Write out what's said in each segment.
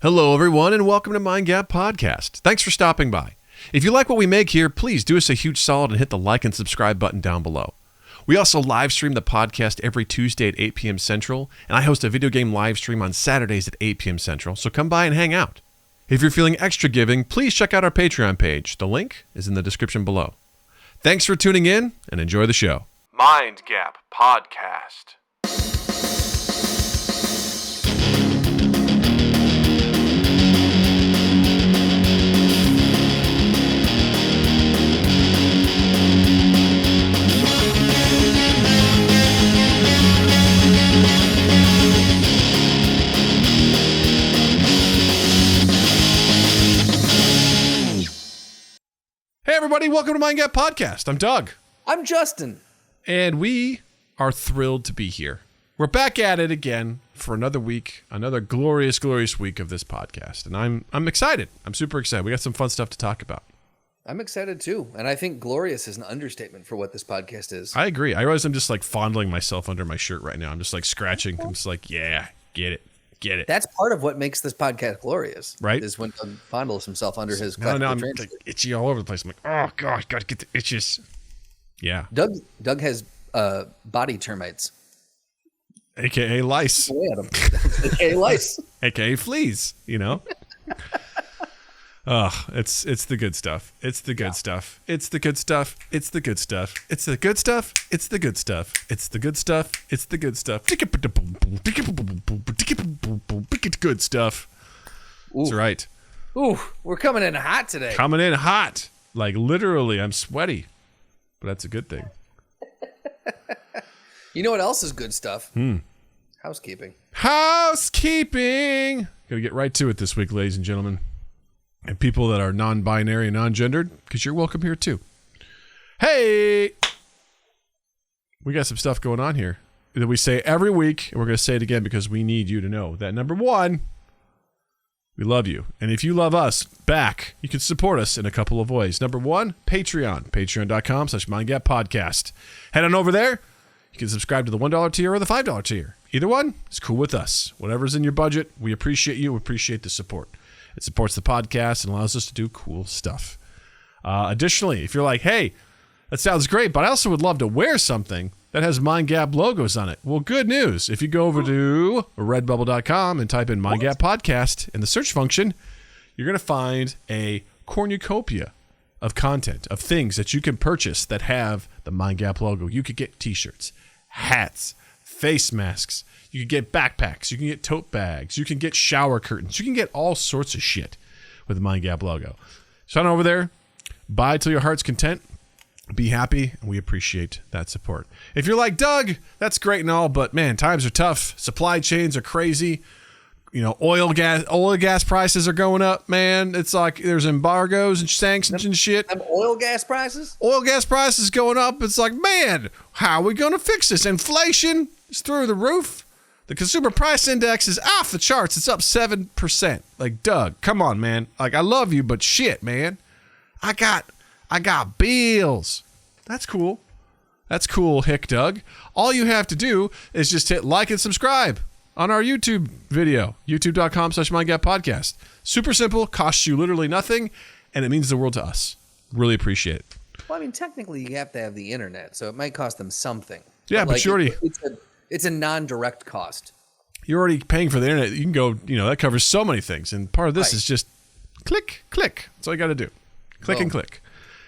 Hello, everyone, and welcome to Mind Gap Podcast. Thanks for stopping by. If you like what we make here, please do us a huge solid and hit the like and subscribe button down below. We also live stream the podcast every Tuesday at 8 p.m. Central, and I host a video game live stream on Saturdays at 8 p.m. Central, so come by and hang out. If you're feeling extra giving, please check out our Patreon page. The link is in the description below. Thanks for tuning in, and enjoy the show. Mind Gap Podcast. Hey everybody, welcome to Mind Gap Podcast. I'm Doug. I'm Justin. And we are thrilled to be here. We're back at it again for another week, another glorious, glorious week of this podcast. And I'm excited. I'm super excited. We got some fun stuff to talk about. I'm excited too. And I think glorious is an understatement for what this podcast is. I agree. I realize I'm just like fondling myself under my shirt right now. I'm just like scratching. I'm just like, yeah, get it. Get it. That's part of what makes this podcast glorious, right? Is when Doug fondles himself under his. No, I'm like itchy all over the place. I'm like, oh god, gotta get the itches. Yeah. Doug has body termites, AKA lice. AKA lice. AKA fleas. You know. Oh, it's the good stuff. It's the good stuff. It's the good stuff. It's the good stuff. It's the good stuff. It's the good stuff. It's the good stuff. It's the good stuff. Good stuff. That's right. Ooh, we're coming in hot today. Coming in hot. Like literally, I'm sweaty. But that's a good thing. You know what else is good stuff? Housekeeping. Housekeeping. Gotta get right to it this week, ladies and gentlemen. And people that are non-binary and non-gendered, because you're welcome here too. Hey! We got some stuff going on here that we say every week, and we're going to say it again because we need you to know that number one, we love you. And if you love us back, you can support us in a couple of ways. Number one, Patreon. Patreon.com/MindGapPodcast. Head on over there. You can subscribe to the $1 tier or the $5 tier. Either one is cool with us. Whatever's in your budget, we appreciate you. We appreciate the support. It supports the podcast and allows us to do cool stuff. Additionally, if you're like, hey, that sounds great, but I also would love to wear something that has Mind Gap logos on it. Well, good news. If you go over to redbubble.com and type in Mind Gap Podcast in the search function, you're going to find a cornucopia of content, of things that you can purchase that have the Mind Gap logo. You could get t-shirts, hats, face masks. You can get backpacks. You can get tote bags. You can get shower curtains. You can get all sorts of shit with the Mind Gap logo. So on over there, buy till your heart's content. Be happy, and we appreciate that support. If you're like, Doug, that's great and all, but man, times are tough. Supply chains are crazy. You know, oil and gas prices are going up, man. It's like there's embargoes and sanctions and shit. Oil gas prices? Oil gas prices going up. It's like, man, how are we going to fix this? Inflation is through the roof. The consumer price index is off the charts. It's up 7%. Like, Doug, come on, man. Like, I love you, but shit, man. I got bills. That's cool. That's cool, Hick Doug. All you have to do is just hit like and subscribe on our YouTube video, youtube.com/MindGapPodcast. Super simple, costs you literally nothing, and it means the world to us. Really appreciate it. Well, I mean, technically, you have to have the internet, so it might cost them something. Yeah, but you already... It's a non-direct cost. You're already paying for the internet. You can go, that covers so many things. And part of this is just click. That's all you got to do. Click and click.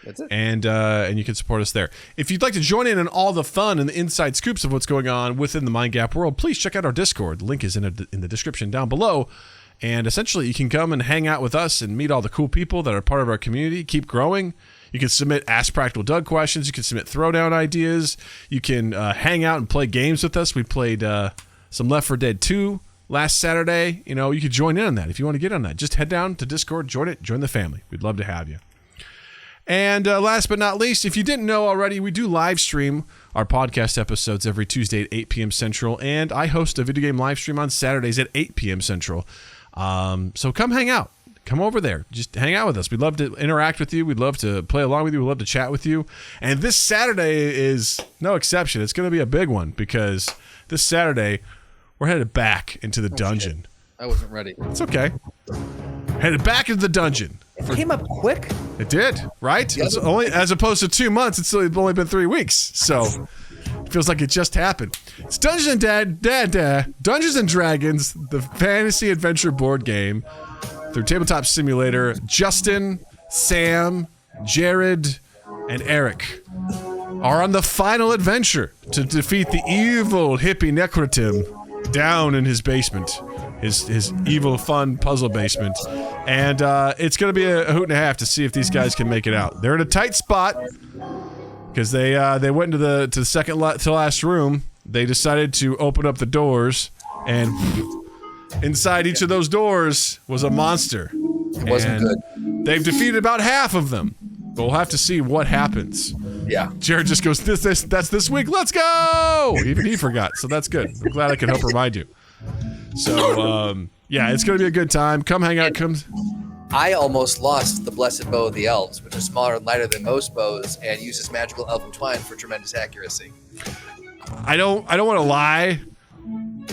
That's it. And you can support us there. If you'd like to join in on all the fun and the inside scoops of what's going on within the Mind Gap world, please check out our Discord. The link is in the description down below. And essentially, you can come and hang out with us and meet all the cool people that are part of our community. Keep growing. You can submit Ask Practical Doug questions. You can submit throwdown ideas. You can hang out and play games with us. We played some Left 4 Dead 2 last Saturday. You could join in on that if you want to get on that. Just head down to Discord, join the family. We'd love to have you. And last but not least, if you didn't know already, we do live stream our podcast episodes every Tuesday at 8 p.m. Central, and I host a video game live stream on Saturdays at 8 p.m. Central. So come hang out. Come over there. Just hang out with us. We'd love to interact with you. We'd love to play along with you. We'd love to chat with you. And this Saturday is no exception. It's going to be a big one because this Saturday we're headed back into the dungeon. Shit. I wasn't ready. It's okay. Headed back into the dungeon. It came up quick. It did, right? It's only as opposed to 2 months. It's only been 3 weeks, so it feels like it just happened. It's Dungeons and Dragons, the fantasy adventure board game through Tabletop Simulator. Justin, Sam, Jared, and Eric are on the final adventure to defeat the evil hippie Necrotim down in his basement, his evil fun puzzle basement. And it's going to be a hoot and a half to see if these guys can make it out. They're in a tight spot because they went into the second to last room. They decided to open up the doors, and inside each of those doors was a monster. It wasn't good. They've defeated about half of them. But we'll have to see what happens. Yeah. Jared just goes, that's this week. Let's go! Even he forgot, so that's good. I'm glad I can help remind you. So, yeah, it's going to be a good time. Come hang out. I almost lost the Blessed Bow of the Elves, which is smaller and lighter than most bows and uses magical elven twine for tremendous accuracy. I don't want to lie.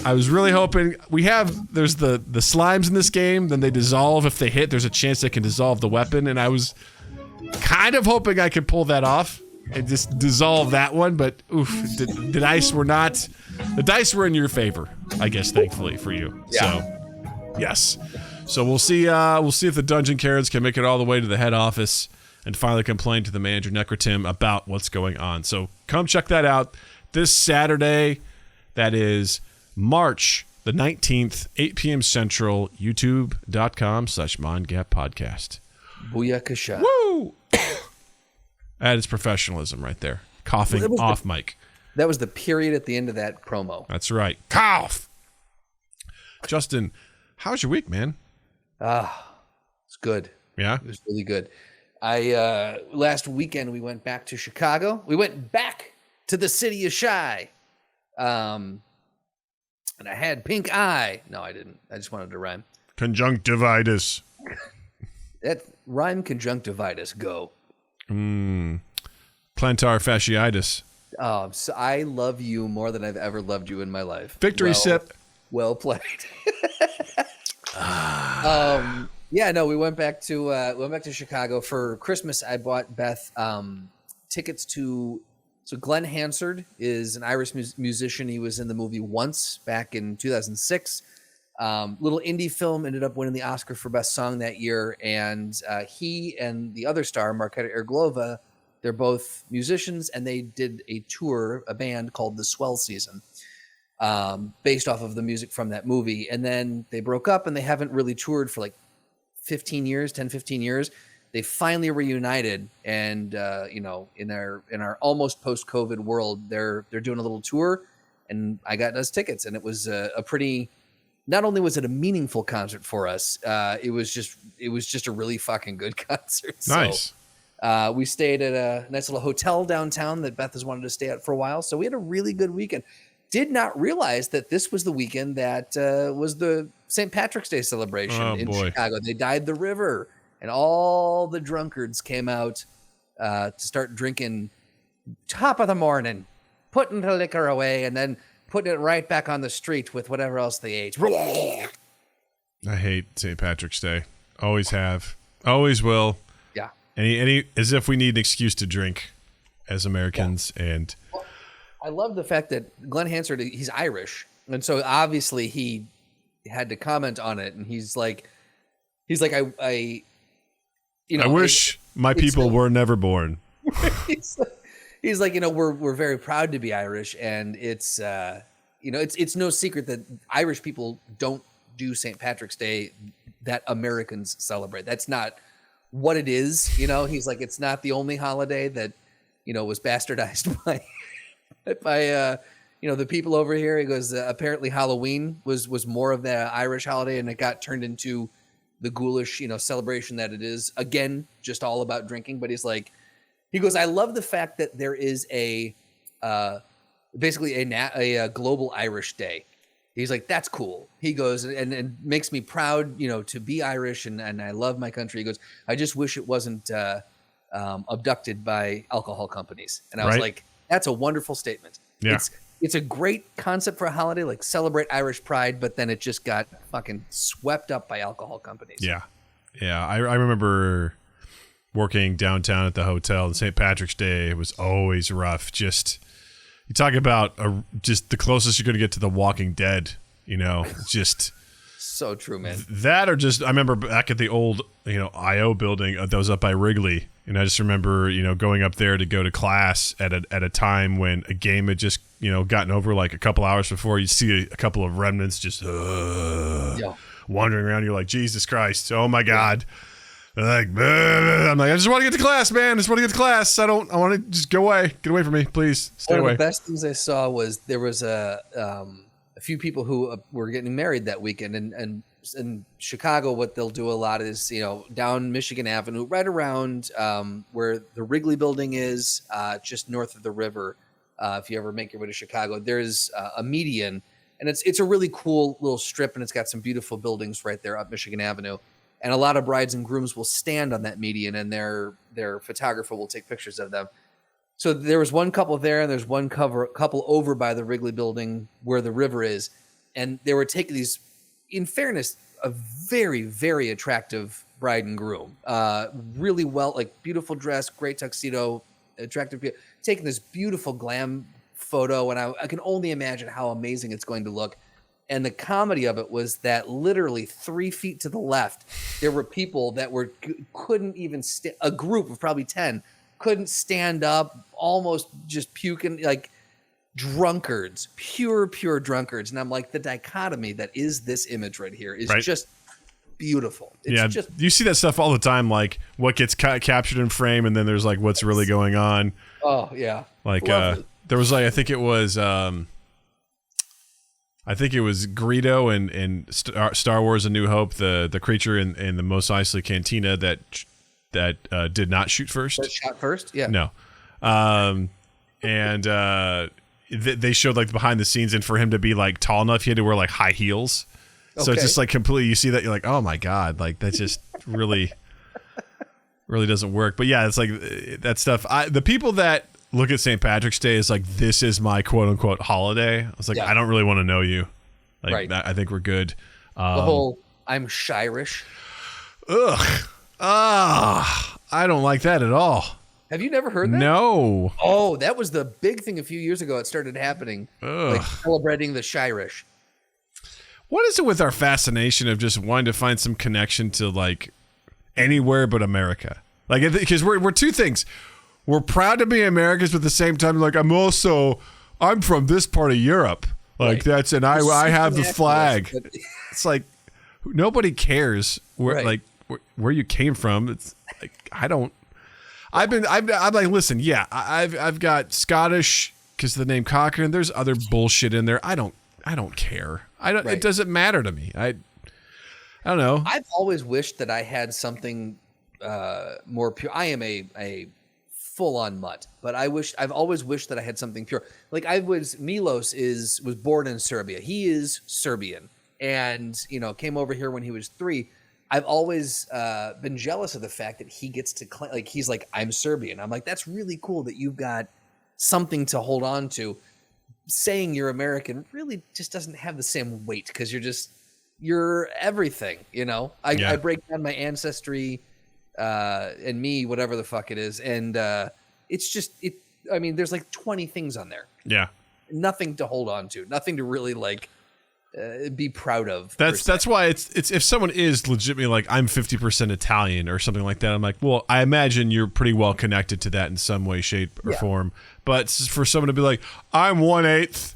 I was really hoping there's the slimes in this game, then they dissolve if they hit. There's a chance they can dissolve the weapon, and I was kind of hoping I could pull that off and just dissolve that one, but oof, the dice were in your favor, I guess, thankfully for you. Yeah. So, yes. So we'll see if the Dungeon Karens can make it all the way to the head office and finally complain to the manager, Necrotim, about what's going on. So come check that out this Saturday. That is March the 19th, 8 p.m. Central, youtube.com/MonGapPodcast. Booyakasha. Woo! That is professionalism right there. Coughing off mic. That was the period at the end of that promo. That's right. Cough! Justin, how's your week, man? It's good. Yeah? It was really good. Last weekend we went back to Chicago. We went back to the city of Shy. And I had pink eye. No, I didn't. I just wanted to rhyme. Conjunctivitis. That rhyme conjunctivitis. Go. Plantar fasciitis. So I love you more than I've ever loved you in my life. Victory sip. Well played. Yeah, no, we went back to Chicago for Christmas. I bought Beth tickets to. So Glenn Hansard is an Irish musician. He was in the movie Once back in 2006. Little indie film, ended up winning the Oscar for Best Song that year. And he and the other star, Marketa Irglova, they're both musicians, and they did a tour, a band called The Swell Season, based off of the music from that movie. And then they broke up, and they haven't really toured for like 15 years. They finally reunited, and in our almost post-COVID world, they're doing a little tour, and I got us tickets, and it was a pretty. Not only was it a meaningful concert for us, it was just a really fucking good concert. Nice. So, we stayed at a nice little hotel downtown that Beth has wanted to stay at for a while, so we had a really good weekend. Did not realize that this was the weekend that was the St. Patrick's Day celebration in Chicago. They dyed the river. And all the drunkards came out to start drinking top of the morning, putting the liquor away, and then putting it right back on the street with whatever else they ate. I hate St. Patrick's Day. Always have. Always will. Yeah. Any as if we need an excuse to drink as Americans. Yeah. And well, I love the fact that Glenn Hansard, he's Irish. And so obviously he had to comment on it. And he's like, I wish my people were never born. He's like, we're very proud to be Irish, and it's no secret that Irish people don't do St. Patrick's Day that Americans celebrate. That's not what it is. He's like, it's not the only holiday that was bastardized by the people over here. He goes, apparently Halloween was more of the Irish holiday, and it got turned into the ghoulish, celebration that it is. Again, just all about drinking. But he goes, I love the fact that there is basically a global Irish Day. He's like, that's cool. He goes, and makes me proud, to be Irish, and I love my country. He goes, I just wish it wasn't abducted by alcohol companies. And I was like, that's a wonderful statement. Yeah. It's a great concept for a holiday, like celebrate Irish pride, but then it just got fucking swept up by alcohol companies. Yeah. Yeah, I remember working downtown at the hotel on St. Patrick's Day. It was always rough. Just you talk about just the closest you're going to get to The Walking Dead. Just so true, man. That or just I remember back at the old IO building that was up by Wrigley, and I just remember going up there to go to class at a time when a game had just gotten over like a couple hours before. You see a couple of remnants just wandering around. You're like, Jesus Christ, oh my God. Like, I'm like, I just want to get to class, man. I just want to get to class. I want to just go away. Get away from me, please. Stay away. One of the best things I saw was there was a few people who were getting married that weekend, and in Chicago, what they'll do a lot is down Michigan Avenue, right around where the Wrigley Building is, just north of the river. If you ever make your way to Chicago, there's a median, and it's a really cool little strip, and it's got some beautiful buildings right there up Michigan Avenue. And a lot of brides and grooms will stand on that median, and their photographer will take pictures of them. So there was one couple there, and there's one couple over by the Wrigley Building where the river is, and they were taking these. In fairness, a very, very attractive bride and groom, really well, like beautiful dress, great tuxedo, attractive, taking this beautiful glam photo, and I can only imagine how amazing it's going to look. And the comedy of it was that literally 3 feet to the left, there were people that couldn't even a group of probably 10 couldn't stand up, almost just puking, like drunkards, pure drunkards. And I'm like, the dichotomy that is this image right here is just beautiful. It's just, you see that stuff all the time, like what gets captured in frame, and then there's like what's really going on. Oh yeah, like there was like I think it was Greedo and Star Wars: A New Hope, the creature in the Mos Eisley Cantina that did not shoot first. That shot first, yeah. No, and they showed like behind the scenes, and for him to be like tall enough, he had to wear like high heels. Okay. So it's just like completely. You see that, you're like, oh my God, like that's just really doesn't work. But yeah, it's like that stuff. The people that look at St. Patrick's Day as like, this is my quote unquote holiday. I was like, I don't really want to know you. Like that, I think we're good. The whole I'm Shirish. Ugh. I don't like that at all. Have you never heard that? No. Oh, that was the big thing a few years ago. It started happening, like celebrating the Shirish. What is it with our fascination of just wanting to find some connection to like anywhere but America? Like, because we're two things. We're proud to be Americans, but at the same time, like I'm from this part of Europe. Like that's, and I have the flag. It's like nobody cares where you came from. It's like I'm like, listen, yeah, I've got Scottish because of the name Cochrane. There's other bullshit in there. I don't care. It doesn't matter to me. I don't know. I've always wished that I had something more pure. I am a full-on mutt, but I've always wished that I had something pure. Like Milos was born in Serbia. He is Serbian, and came over here when he was 3. I've always been jealous of the fact that he gets to claim, like he's like, I'm Serbian. I'm like, that's really cool that you've got something to hold on to. Saying you're American really just doesn't have the same weight because you're everything. I break down my ancestry and me, whatever the fuck it is, and it's just it. I mean, there's like 20 things on there. Yeah, nothing to hold on to, nothing to really like. Be proud of. That's why it's if someone is legitimately like, I'm 50% Italian or something like that, I'm like, well, I imagine you're pretty well connected to that in some way, shape, or form. But for someone to be like, I'm 1/8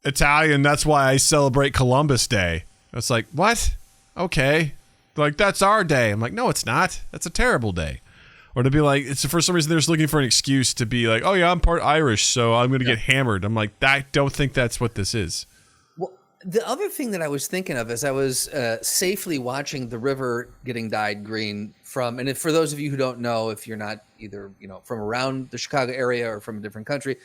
Italian, that's why I celebrate Columbus Day. It's like, what? Okay, like that's our day. I'm like, no, it's not. That's a terrible day. Or to be like, it's for some reason they're just looking for an excuse to be like, oh yeah, I'm part Irish, so I'm going to get hammered. I'm like, I don't think that's what this is. The other thing that I was thinking of as I was safely watching the river getting dyed green and if, for those of you who don't know, if you're not either from around the Chicago area or from a different country,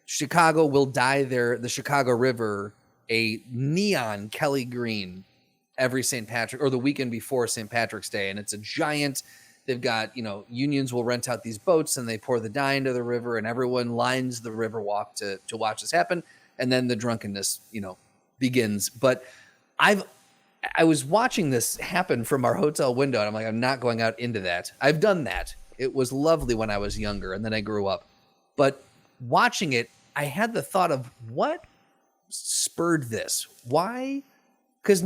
Chicago will dye the Chicago River a neon Kelly green every St. Patrick or the weekend before St. Patrick's Day, and it's a giant. They've got unions will rent out these boats and they pour the dye into the river, and everyone lines the river walk to watch this happen, and then the drunkenness begins. But I've I was watching this happen from our hotel window, and I'm like, I'm not going out into that. I've done that. It was lovely when I was younger, and then I grew up. But watching it, I had the thought of what spurred this? Why? Because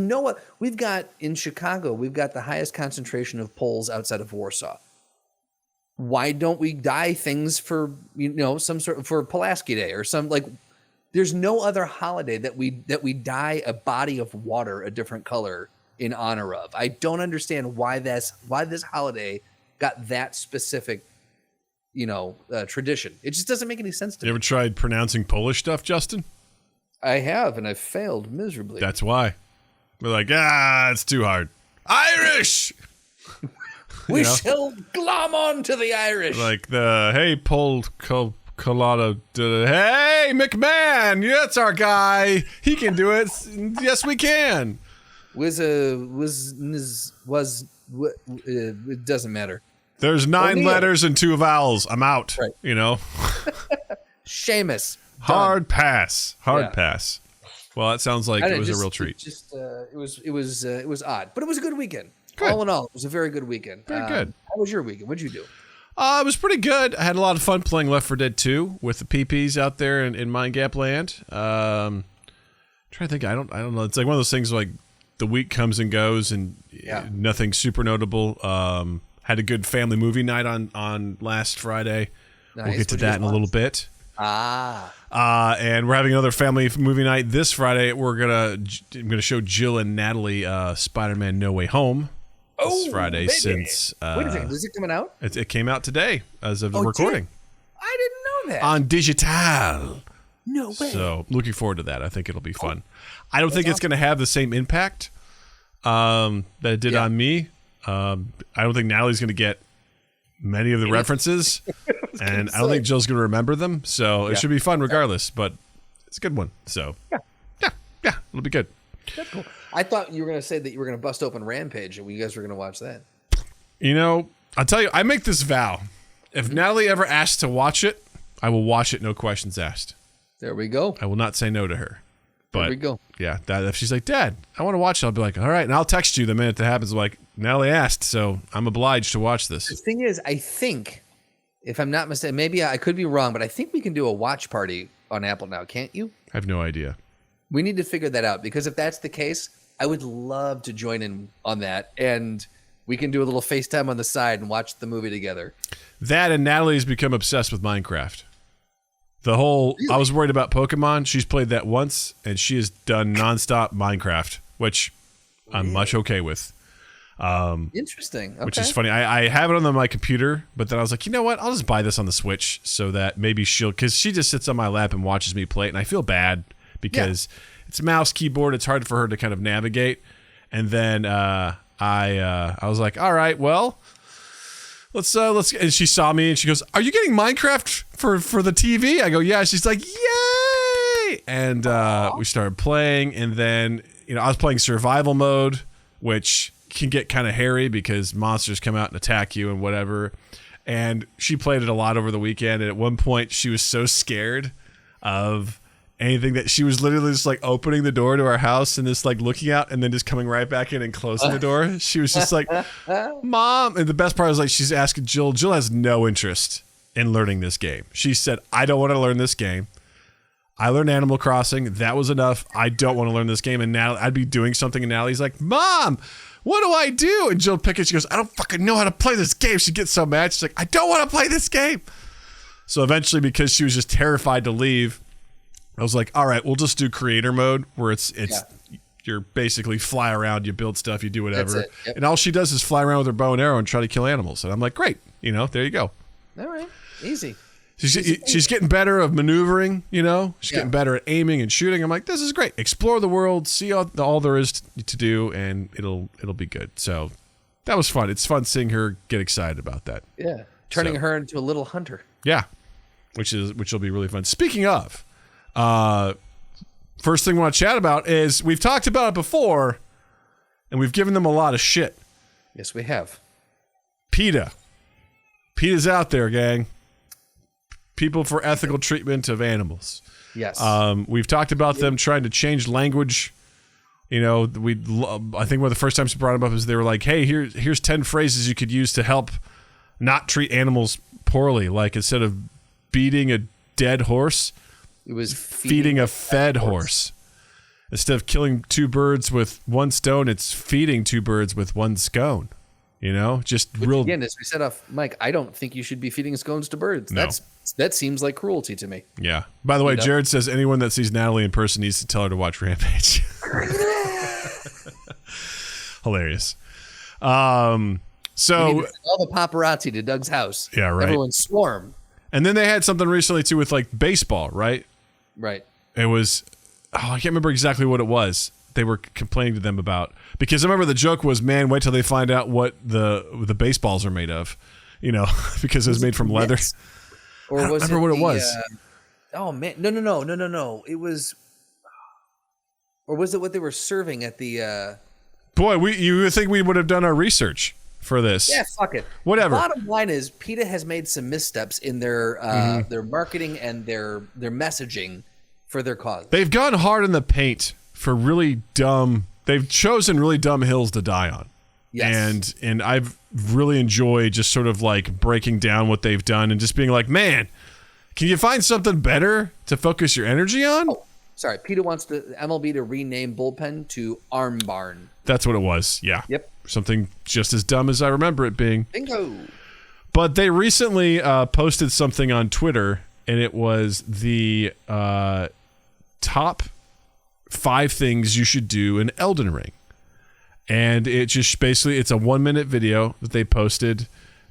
we've got in Chicago, we've got the highest concentration of Poles outside of Warsaw. Why don't we dye things for, some sort of, for Pulaski Day or some, like, there's no other holiday that we dye a body of water a different color in honor of. I don't understand why this holiday got that specific, tradition. It just doesn't make any sense to me. You ever tried pronouncing Polish stuff, Justin? I have, and I failed miserably. That's why. We're like, it's too hard. Irish! We shall glom on to the Irish. Like hey, Pol Colada. Hey, McMahon, that's our guy. He can do it. Yes, we can. It doesn't matter. There's 9 letters and 2 vowels. I'm out. Right. Seamus. Hard pass. Pass. Well, that sounds like it was a real treat. It was odd, but it was a good weekend. Good. All in all, it was a very good weekend. Very good. How was your weekend? What'd you do? It was pretty good. I had a lot of fun playing Left 4 Dead 2 with the PPs out there in Mind Gap Land. Trying to think. I don't know. It's like one of those things like the week comes and goes and nothing super notable. Had a good family movie night on last Friday. Nice. We'll get to that in a little bit. And we're having another family movie night this Friday. I'm gonna show Jill and Natalie Spider-Man No Way Home this Friday. Baby. Since wait a second, is it coming out? It came out today as of the recording. I didn't know that. On digital. No way. So looking forward to that. I think it'll be fun. I don't think it's gonna have the same impact that it did on me. I don't think Natalie's gonna get many of the references, and I don't think Jill's going to remember them, so it should be fun regardless, but it's a good one, so yeah, it'll be good. That's cool. I thought you were going to say that you were going to bust open Rampage, and you guys were going to watch that. I'll tell you, I make this vow. If Natalie ever asks to watch it, I will watch it, no questions asked. There we go. I will not say no to her. But, there we go. Yeah, if she's like, Dad, I want to watch it, I'll be like, all right, and I'll text you the minute that happens. I'm like, Natalie asked, so I'm obliged to watch this. The thing is, I think, if I'm not mistaken, maybe I could be wrong, but I think we can do a watch party on Apple now, can't you? I have no idea. We need to figure that out, because if that's the case, I would love to join in on that, and we can do a little FaceTime on the side and watch the movie together. That and Natalie's become obsessed with Minecraft. Really? I was worried about Pokemon. She's played that once, and she has done nonstop Minecraft, which I'm much okay with. Interesting. Okay. Which is funny. I have it on my computer, but then I was like, you know what? I'll just buy this on the Switch so that maybe because she just sits on my lap and watches me play it, and I feel bad because it's mouse, keyboard. It's hard for her to kind of navigate. And then I was like, all right, well, let's. And she saw me and she goes, "Are you getting Minecraft for the TV?" I go, "Yeah." She's like, "Yay!" And we started playing, and then I was playing survival mode, which can get kind of hairy because monsters come out and attack you and whatever. And she played it a lot over the weekend, and at one point she was so scared of anything that she was literally just like opening the door to our house and just like looking out and then just coming right back in and closing the door. She was just like, "Mom." And the best part was like, she's asking Jill. Jill has no interest in learning this game. She said, "I don't want to learn this game. I learned Animal Crossing. That was enough. I don't want to learn this game." And now I'd be doing something, and Natalie's like, "Mom, what do I do?" And Jill Pickett, she goes, "I don't fucking know how to play this game." She gets so mad. She's like, "I don't want to play this game." So eventually, because she was just terrified to leave, I was like, all right, we'll just do creator mode where it's you're basically fly around, you build stuff, you do whatever. That's it. Yep. And all she does is fly around with her bow and arrow and try to kill animals. And I'm like, great. There you go. All right. Easy. She's getting better of maneuvering, She's getting better at aiming and shooting. I'm like, this is great. Explore the world, see all there is to do, and it'll be good. So that was fun. It's fun seeing her get excited about that. Yeah. Turning her into a little hunter. Yeah. Which will be really fun. Speaking of, first thing we want to chat about is we've talked about it before, and we've given them a lot of shit. Yes, we have. PETA. PETA's out there, gang. People for ethical treatment of animals. Yes. We've talked about them trying to change language I think one of the first times we brought them up is they were like, hey, here's 10 phrases you could use to help not treat animals poorly. Like instead of beating a dead horse, it was feeding a fed horse. Instead of killing 2 birds with 1 stone, it's feeding 2 birds with 1 scone. Again, as we said off, Mike, I don't think you should be feeding scones to birds. No. That seems like cruelty to me. Yeah. By the way, Jared says anyone that sees Natalie in person needs to tell her to watch Rampage. Hilarious. So all the paparazzi to Doug's house. Yeah, right. Everyone swarm. And then they had something recently too with like baseball, right? Right. It was I can't remember exactly what it was. They were complaining to them about, because I remember the joke was, man, wait till they find out what the baseballs are made of, because it was made from leather. Or I don't remember what it was. Oh man, no. It was, or was it what they were serving at the? Boy, you would think we would have done our research for this. Yeah, fuck it. Whatever. Bottom line is, PETA has made some missteps in their marketing and their messaging for their cause. They've gone hard in the paint for really dumb. They've chosen really dumb hills to die on. Yes. And I've really enjoyed just sort of like breaking down what they've done and just being like, man, can you find something better to focus your energy on? Oh, sorry. PETA wants MLB to rename bullpen to Arm Barn. That's what it was. Yeah. Yep. Something just as dumb as I remember it being. Bingo. But they recently posted something on Twitter, and it was the top 5 things you should do in Elden Ring. And it just basically, it's a 1-minute video that they posted,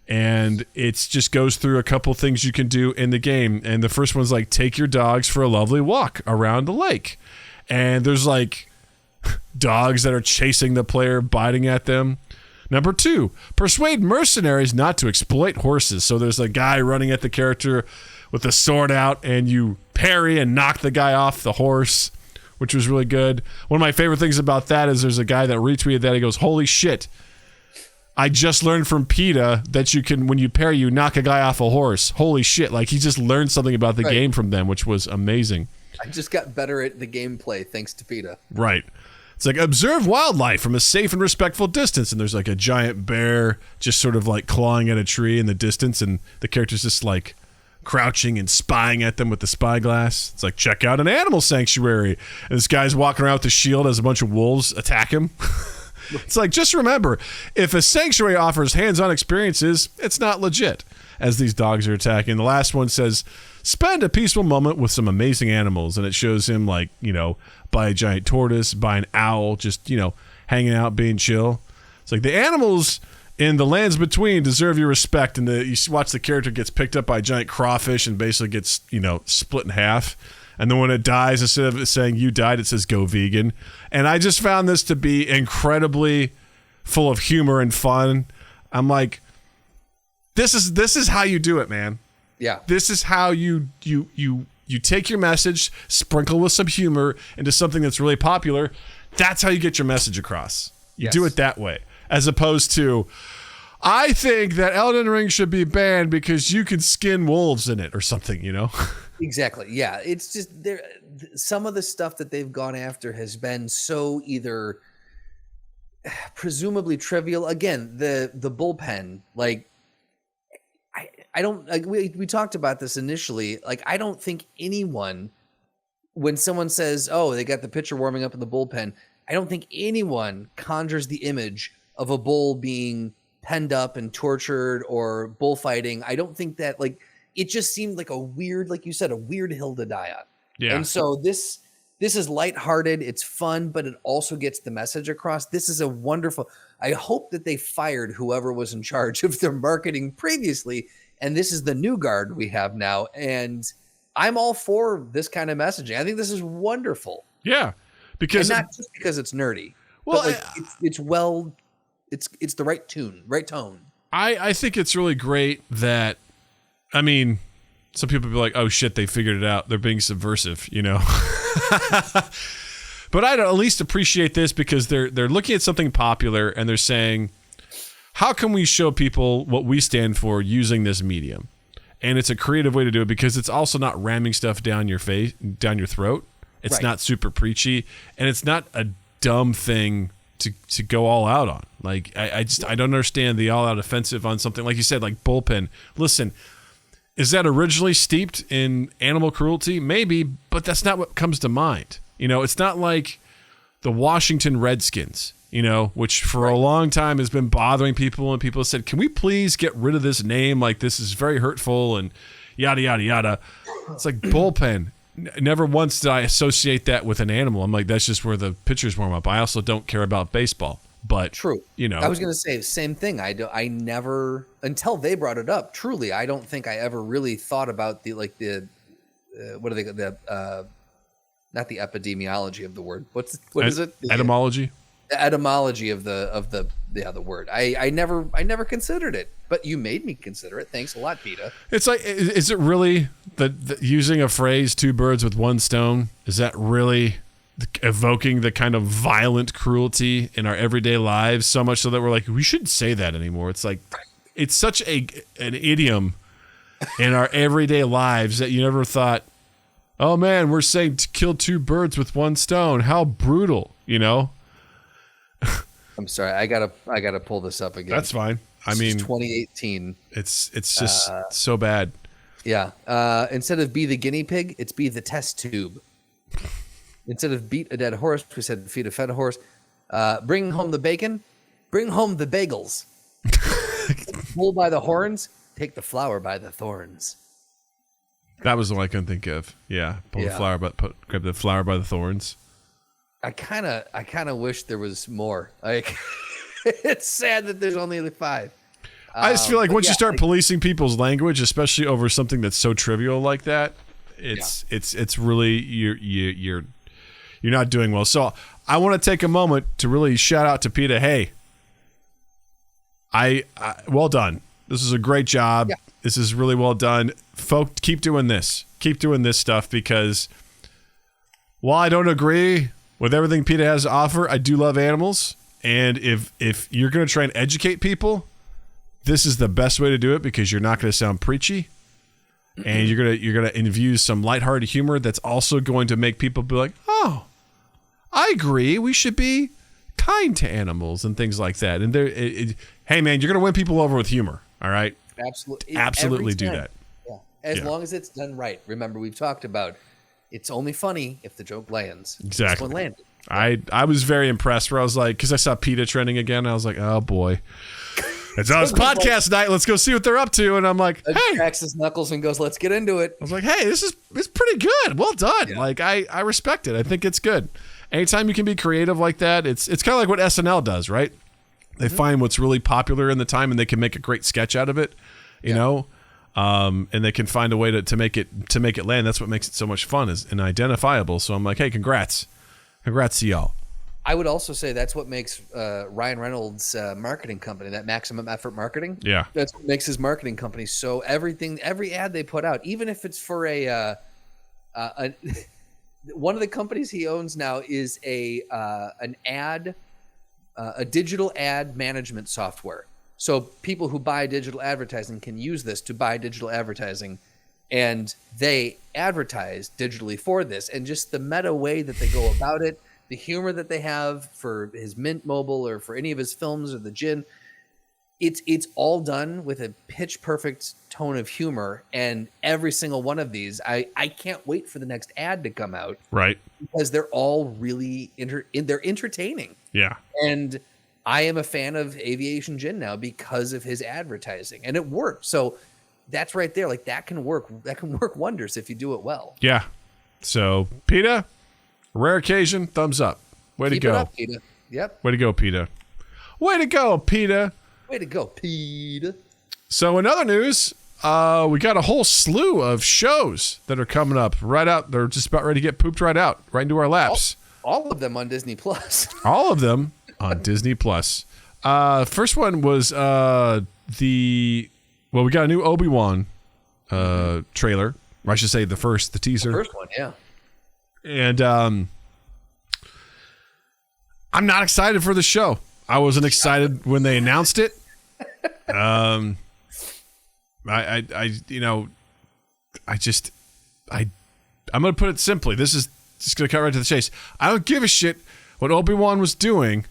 and it just goes through a couple things you can do in the game. And the first one's like, take your dogs for a lovely walk around the lake. And there's like dogs that are chasing the player, biting at them. Number 2, persuade mercenaries not to exploit horses. So there's a guy running at the character with a sword out, and you parry and knock the guy off the horse, which was really good. One of my favorite things about that is there's a guy that retweeted that. He goes, holy shit, I just learned from PETA that you can, when you parry, you knock a guy off a horse. Holy shit. Like, he just learned something about the game from them, which was amazing. I just got better at the gameplay thanks to PETA. Right. It's like, observe wildlife from a safe and respectful distance. And there's like a giant bear just sort of like clawing at a tree in the distance. And the character's just like crouching and spying at them with the spyglass. It's like, check out an animal sanctuary. And this guy's walking around with a shield as a bunch of wolves attack him. It's like, just remember, if a sanctuary offers hands-on experiences, it's not legit, as these dogs are attacking. The last one says, spend a peaceful moment with some amazing animals. And it shows him like, by a giant tortoise, by an owl, just, hanging out, being chill. It's like the animals in the lands between deserve your respect. And you watch the character gets picked up by a giant crawfish and basically gets, split in half. And then when it dies, instead of it saying you died, it says go vegan. And I just found this to be incredibly full of humor and fun. I'm like, this is how you do it, man. Yeah. This is how you take your message, sprinkle with some humor into something that's really popular. That's how you get your message across. You do it that way. As opposed to, I think that Elden Ring should be banned because you can skin wolves in it or something, Exactly. Yeah. It's just some of the stuff that they've gone after has been so either presumably trivial. Again, the bullpen, like, I don't like, we talked about this initially. Like, I don't think anyone, when someone says, oh, they got the pitcher warming up in the bullpen, I don't think anyone conjures the image of a bull being penned up and tortured or bullfighting. I don't think that, like, it just seemed like a weird, like you said, a weird hill to die on. Yeah. And so this is lighthearted. It's fun, but it also gets the message across. This is a wonderful, I hope that they fired whoever was in charge of their marketing previously. And this is the new guard we have now. And I'm all for this kind of messaging. I think this is wonderful. Yeah. Because and not just because it's nerdy. Well, but like, it's the right tone. I think it's really great that, I mean, some people be like, oh shit, they figured it out. They're being subversive, But I'd at least appreciate this because they're looking at something popular and they're saying, how can we show people what we stand for using this medium? And it's a creative way to do it because it's also not ramming stuff down your throat. It's not super preachy, and it's not a dumb thing to go all out on. Like, I don't understand the all out offensive on something like you said, like bullpen. Listen, is that originally steeped in animal cruelty? Maybe, but that's not what comes to mind. It's not like the Washington Redskins, which for a long time has been bothering people, and people said, can we please get rid of this name? Like, this is very hurtful and yada, yada, yada. It's like bullpen. Never once did I associate that with an animal. I'm like, that's just where the pitchers warm up. I also don't care about baseball, but true. I was going to say the same thing. I never, until they brought it up, truly, I don't think I ever really thought about what do they, not the epidemiology of the word. What is it? Etymology? The etymology of the word. I never considered it, but you made me consider it. Thanks a lot, PETA. It's like, is it really the using a phrase, two birds with one stone? Is that really evoking the kind of violent cruelty in our everyday lives so much so that we're like, we shouldn't say that anymore? It's like, it's such an idiom in our everyday lives that you never thought, oh man, we're saying to kill two birds with one stone. How brutal, I'm sorry, I gotta pull this up again. That's fine. I mean, 2018. It's just so bad. Yeah. Instead of be the guinea pig, it's be the test tube. Instead of beat a dead horse, we said feed a fed horse. Bring home the bacon. Bring home the bagels. Bull by the horns. Take the flower by the thorns. That was the one I couldn't think of. Yeah, pull the flower, grab the flower by the thorns. I kind of wish there was more. Like, it's sad that there's only 5. I just feel like once you start policing people's language, especially over something that's so trivial like that, it's really you're not doing well. So I want to take a moment to really shout out to PETA. Hey, I well done. This is a great job. Yeah. This is really well done. Folks, keep doing this. Keep doing this stuff, because while I don't agree with everything PETA has to offer, I do love animals. And if you're going to try and educate people, this is the best way to do it, because you're not going to sound preachy, and you're gonna infuse some lighthearted humor that's also going to make people be like, oh, I agree. We should be kind to animals and things like that. And hey man, you're going to win people over with humor. All right. Absolutely do that. Yeah. As long as it's done right. Remember, we've talked about it's only funny if the joke lands. Exactly. This one landed. I was very impressed, where I was like, because I saw PETA trending again. I was like, oh boy, it's us podcast night. Let's go see what they're up to. And I'm like, hey, cracks his knuckles and goes, let's get into it. I was like, hey, it's pretty good. Well done. Yeah. Like I respect it. I think it's good. Anytime you can be creative like that, it's kind of like what SNL does, right? They find what's really popular in the time, and they can make a great sketch out of it, you know, and they can find a way to make it land. That's what makes it so much fun and identifiable. So I'm like, hey, congrats to y'all. I would also say that's what makes Ryan Reynolds' marketing company, that Maximum Effort Marketing. Yeah, that's what makes his marketing company. So every ad they put out, even if it's for one of the companies he owns now is a digital ad management software. So people who buy digital advertising can use this to buy digital advertising, and they advertise digitally for this. And just the meta way that they go about it, the humor that they have for his Mint Mobile or for any of his films or the Gin, it's all done with a pitch perfect tone of humor. And every single one of these, I can't wait for the next ad to come out. Right. Because they're all really they're entertaining. Yeah. And I am a fan of Aviation Gin now because of his advertising, and it works. So that's right there. Like that can work wonders if you do it well. Yeah. So PETA, rare occasion, thumbs up. Way to go. Keep it up, PETA. Yep. Way to go, PETA. Way to go, PETA. Way to go, PETA. So in other news, we got a whole slew of shows that are coming up right out. They're just about ready to get pooped right into our laps. All of them on Disney Plus. All of them on Disney Plus. First one was we got a new Obi-Wan trailer. Or I should say the teaser. The first one, yeah. And I'm not excited for the show. I wasn't excited when they announced it. I'm going to put it simply. This is just going to cut right to the chase. I don't give a shit what Obi-Wan was doing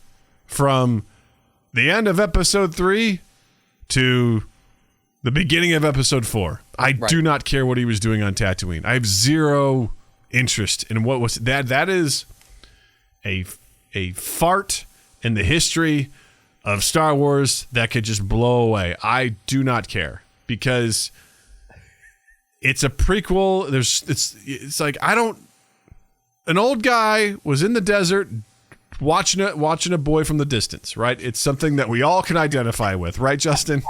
from the end of episode 3 to the beginning of episode 4. I do not care what he was doing on Tatooine. I have zero interest in what was that. That is a fart in the history of Star Wars that could just blow away. I do not care because it's a prequel. It's like an old guy was in the desert watching a boy from the distance, right? It's something that we all can identify with, right, Justin?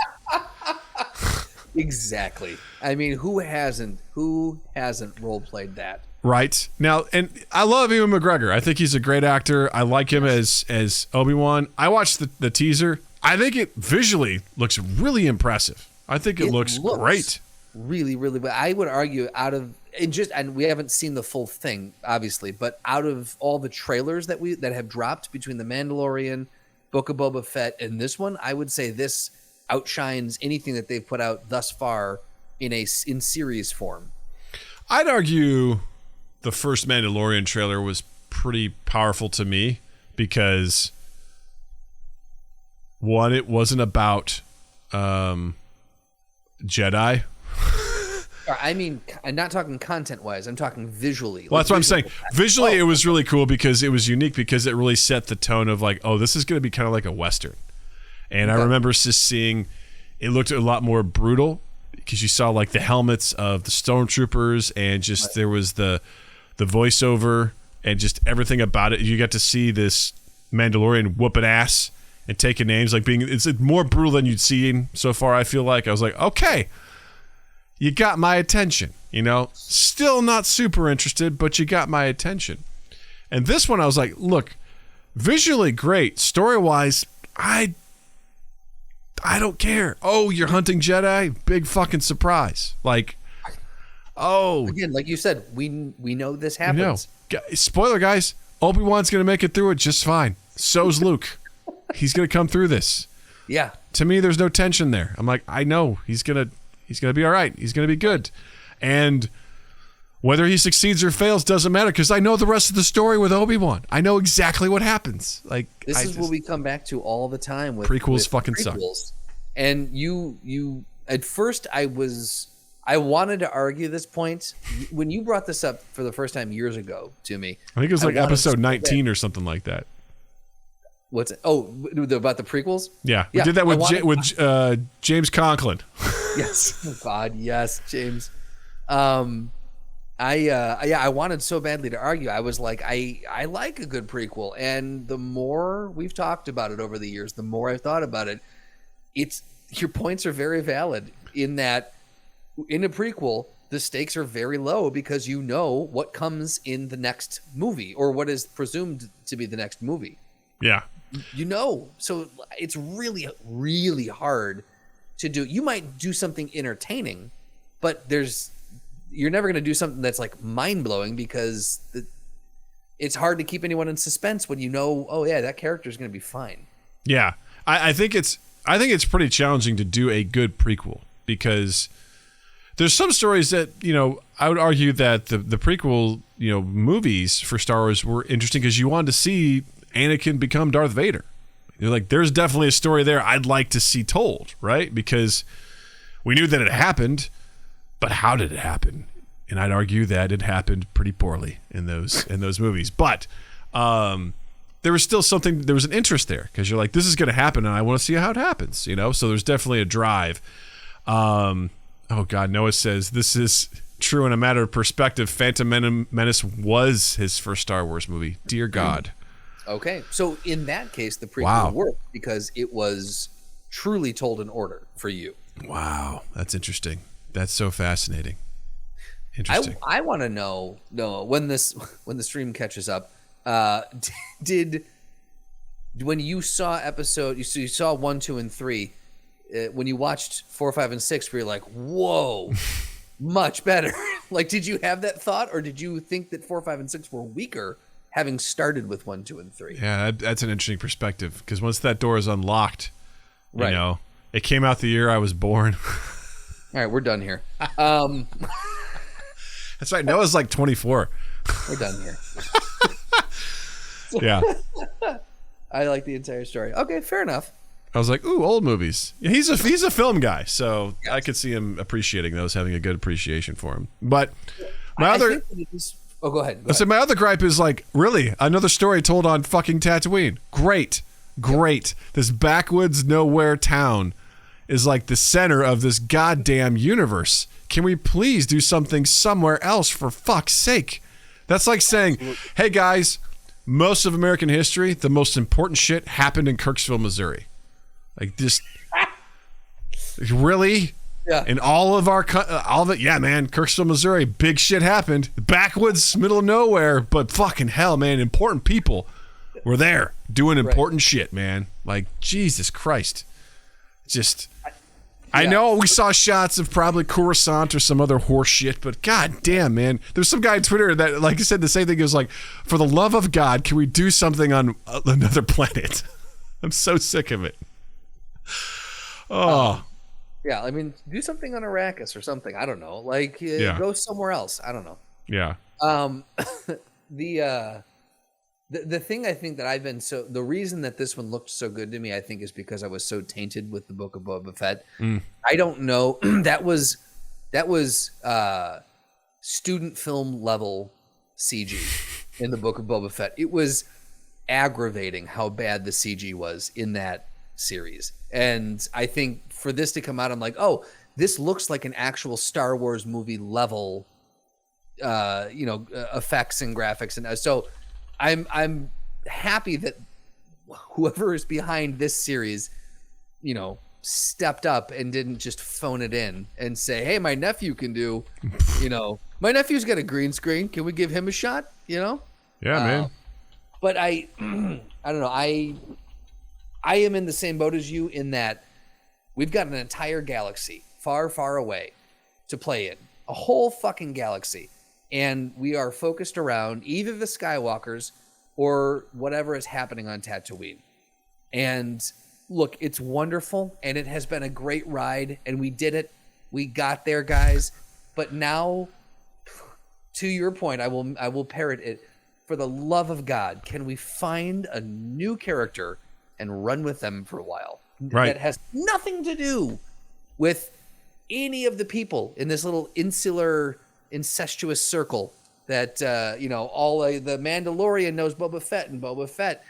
Exactly. I mean, who hasn't role played that? Right. Now, and I love Ewan McGregor. I think he's a great actor. I like him as Obi-Wan. I watched the teaser. I think it visually looks really impressive. I think it looks great. Really, really. But I would argue and we haven't seen the full thing, obviously, but out of all the trailers that have dropped between The Mandalorian, Book of Boba Fett, and this one, I would say this outshines anything that they've put out thus far in series form. I'd argue the first Mandalorian trailer was pretty powerful to me because one, it wasn't about Jedi. I mean, I'm not talking content-wise. I'm talking visually. Well, that's what I'm saying. Visually, it was really cool because it was unique because it really set the tone of like, oh, this is going to be kind of like a Western. And I remember just seeing, it looked a lot more brutal because you saw like the helmets of the stormtroopers and just there was the voiceover and just everything about it. You got to see this Mandalorian whooping ass and taking names, like it's more brutal than you'd seen so far. I feel like I was like, okay, you got my attention. You know, still not super interested, but you got my attention. And this one, I was like, look, visually great, story wise, I don't care. Oh, you're hunting Jedi? Big fucking surprise. Like, oh. Again, like you said, we know this happens. Spoiler, guys. Obi-Wan's going to make it through it just fine. So's Luke. He's going to come through this. Yeah. To me, there's no tension there. I'm like, I know he's going to be all right. He's going to be good. And whether he succeeds or fails doesn't matter because I know the rest of the story with Obi-Wan. I know exactly what happens. Like this is what we come back to all the time with prequels. Fucking suck. And you at first I wanted to argue this point when you brought this up for the first time years ago to me. I think it was like episode 19 or something like that. What's it? Oh, about the prequels? Yeah, we did that with James Conklin. Yes. Oh God, yes, James. I wanted so badly to argue. I was like, I like a good prequel, and the more we've talked about it over the years, the more I've thought about it. Your points are very valid in that in a prequel, the stakes are very low because you know what comes in the next movie or what is presumed to be the next movie. Yeah. You know, so it's really, really hard to do. You might do something entertaining, but you're never going to do something that's like mind blowing because it's hard to keep anyone in suspense when you know, oh yeah, that character is going to be fine. Yeah, I think it's pretty challenging to do a good prequel because there's some stories that, you know, I would argue that the prequel, you know, movies for Star Wars were interesting because you wanted to see Anakin become Darth Vader. You're like, there's definitely a story there I'd like to see told, right? Because we knew that it happened, but how did it happen? And I'd argue that it happened pretty poorly in those movies. But there was still something. There was an interest there because you're like, this is going to happen, and I want to see how it happens. You know, so there's definitely a drive. Oh God, Noah says this is true in a matter of perspective. Phantom Menace was his first Star Wars movie. Dear God. Okay, so in that case, the prequel worked because it was truly told in order for you. Wow, that's interesting. That's so fascinating. Interesting. I want to know, Noah, when the stream catches up, when you saw you saw 1, 2, and 3, when you watched 4, 5, and 6, were you like, whoa, much better? Like, did you have that thought, or did you think that 4, 5, and 6 were weaker, having started with 1, 2, and 3? Yeah, that's an interesting perspective because once that door is unlocked, you know, it came out the year I was born. All right, we're done here. That's right. Noah's like 24. We're done here. Yeah. I like the entire story. Okay, fair enough. I was like, ooh, old movies. Yeah, he's a film guy, so Yes. I could see him appreciating those, having a good appreciation for him. But my I other, think that it is, go ahead. I said my other gripe is like, really, another story told on fucking Tatooine. Great. This backwoods nowhere town is like the center of this goddamn universe. Can we please do something somewhere else for fuck's sake? That's like saying, hey guys, most of American history, the most important shit happened in Kirksville, Missouri. Like just really? Yeah. In all of it, yeah, man, Kirksville, Missouri, big shit happened. Backwoods, middle of nowhere, but fucking hell, man, important people were there doing important shit, man. Like, Jesus Christ. Just, I know we saw shots of probably Coruscant or some other horse shit, but god damn, man. There's some guy on Twitter that, like I said, the same thing. He was like, for the love of God, can we do something on another planet? I'm so sick of it. Oh. Yeah, I mean, do something on Arrakis or something. I don't know. Like, go somewhere else. I don't know. Yeah. The thing I think that the reason that this one looked so good to me, I think, is because I was so tainted with the Book of Boba Fett. I don't know. that was student film level CG in the Book of Boba Fett. It was aggravating how bad the CG was in that series. And I think for this to come out, I'm like, oh, this looks like an actual Star Wars movie level, effects and graphics. And so I'm happy that whoever is behind this series, stepped up and didn't just phone it in and say, hey, my nephew can do, my nephew's got a green screen. Can we give him a shot? Yeah, man. But I don't know. I am in the same boat as you in that we've got an entire galaxy far, far away to play in. A whole fucking galaxy. And we are focused around either the Skywalkers or whatever is happening on Tatooine. And look, it's wonderful, and it has been a great ride, and we did it. We got there, guys. But now, to your point, I will parrot it. For the love of God, can we find a new character and run with them for a while? Right. That has nothing to do with any of the people in this little insular, incestuous circle that, the Mandalorian knows Boba Fett, and Boba Fett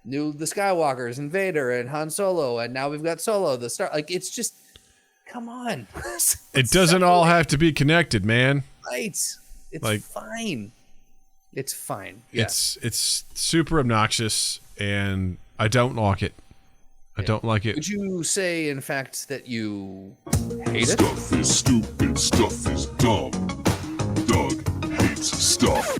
knew the Skywalkers and Vader and Han Solo, and now we've got Solo, the star. Like, it's just, come on. It doesn't all have to be connected, man. Right. It's fine. It's fine. Yeah. It's super obnoxious, and I don't like it. I don't like it. Would you say, in fact, that you hate it? Stuff is stupid. Stuff is dumb. Doug hates stuff.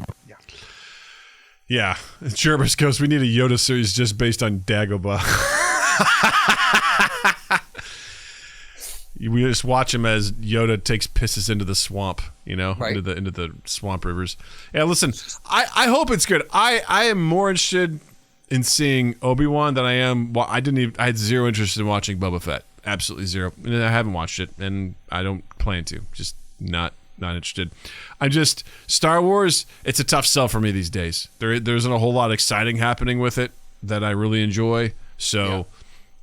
Yeah. Jervis goes, we need a Yoda series just based on Dagobah. We just watch him as Yoda takes pisses into the swamp, right. into the swamp rivers. Yeah, listen, I hope it's good. I am more interested in seeing Obi-Wan than I am. I had zero interest in watching Boba Fett. Absolutely zero. And I haven't watched it, and I don't plan to. Just not interested. Star Wars, it's a tough sell for me these days. There isn't a whole lot exciting happening with it that I really enjoy. So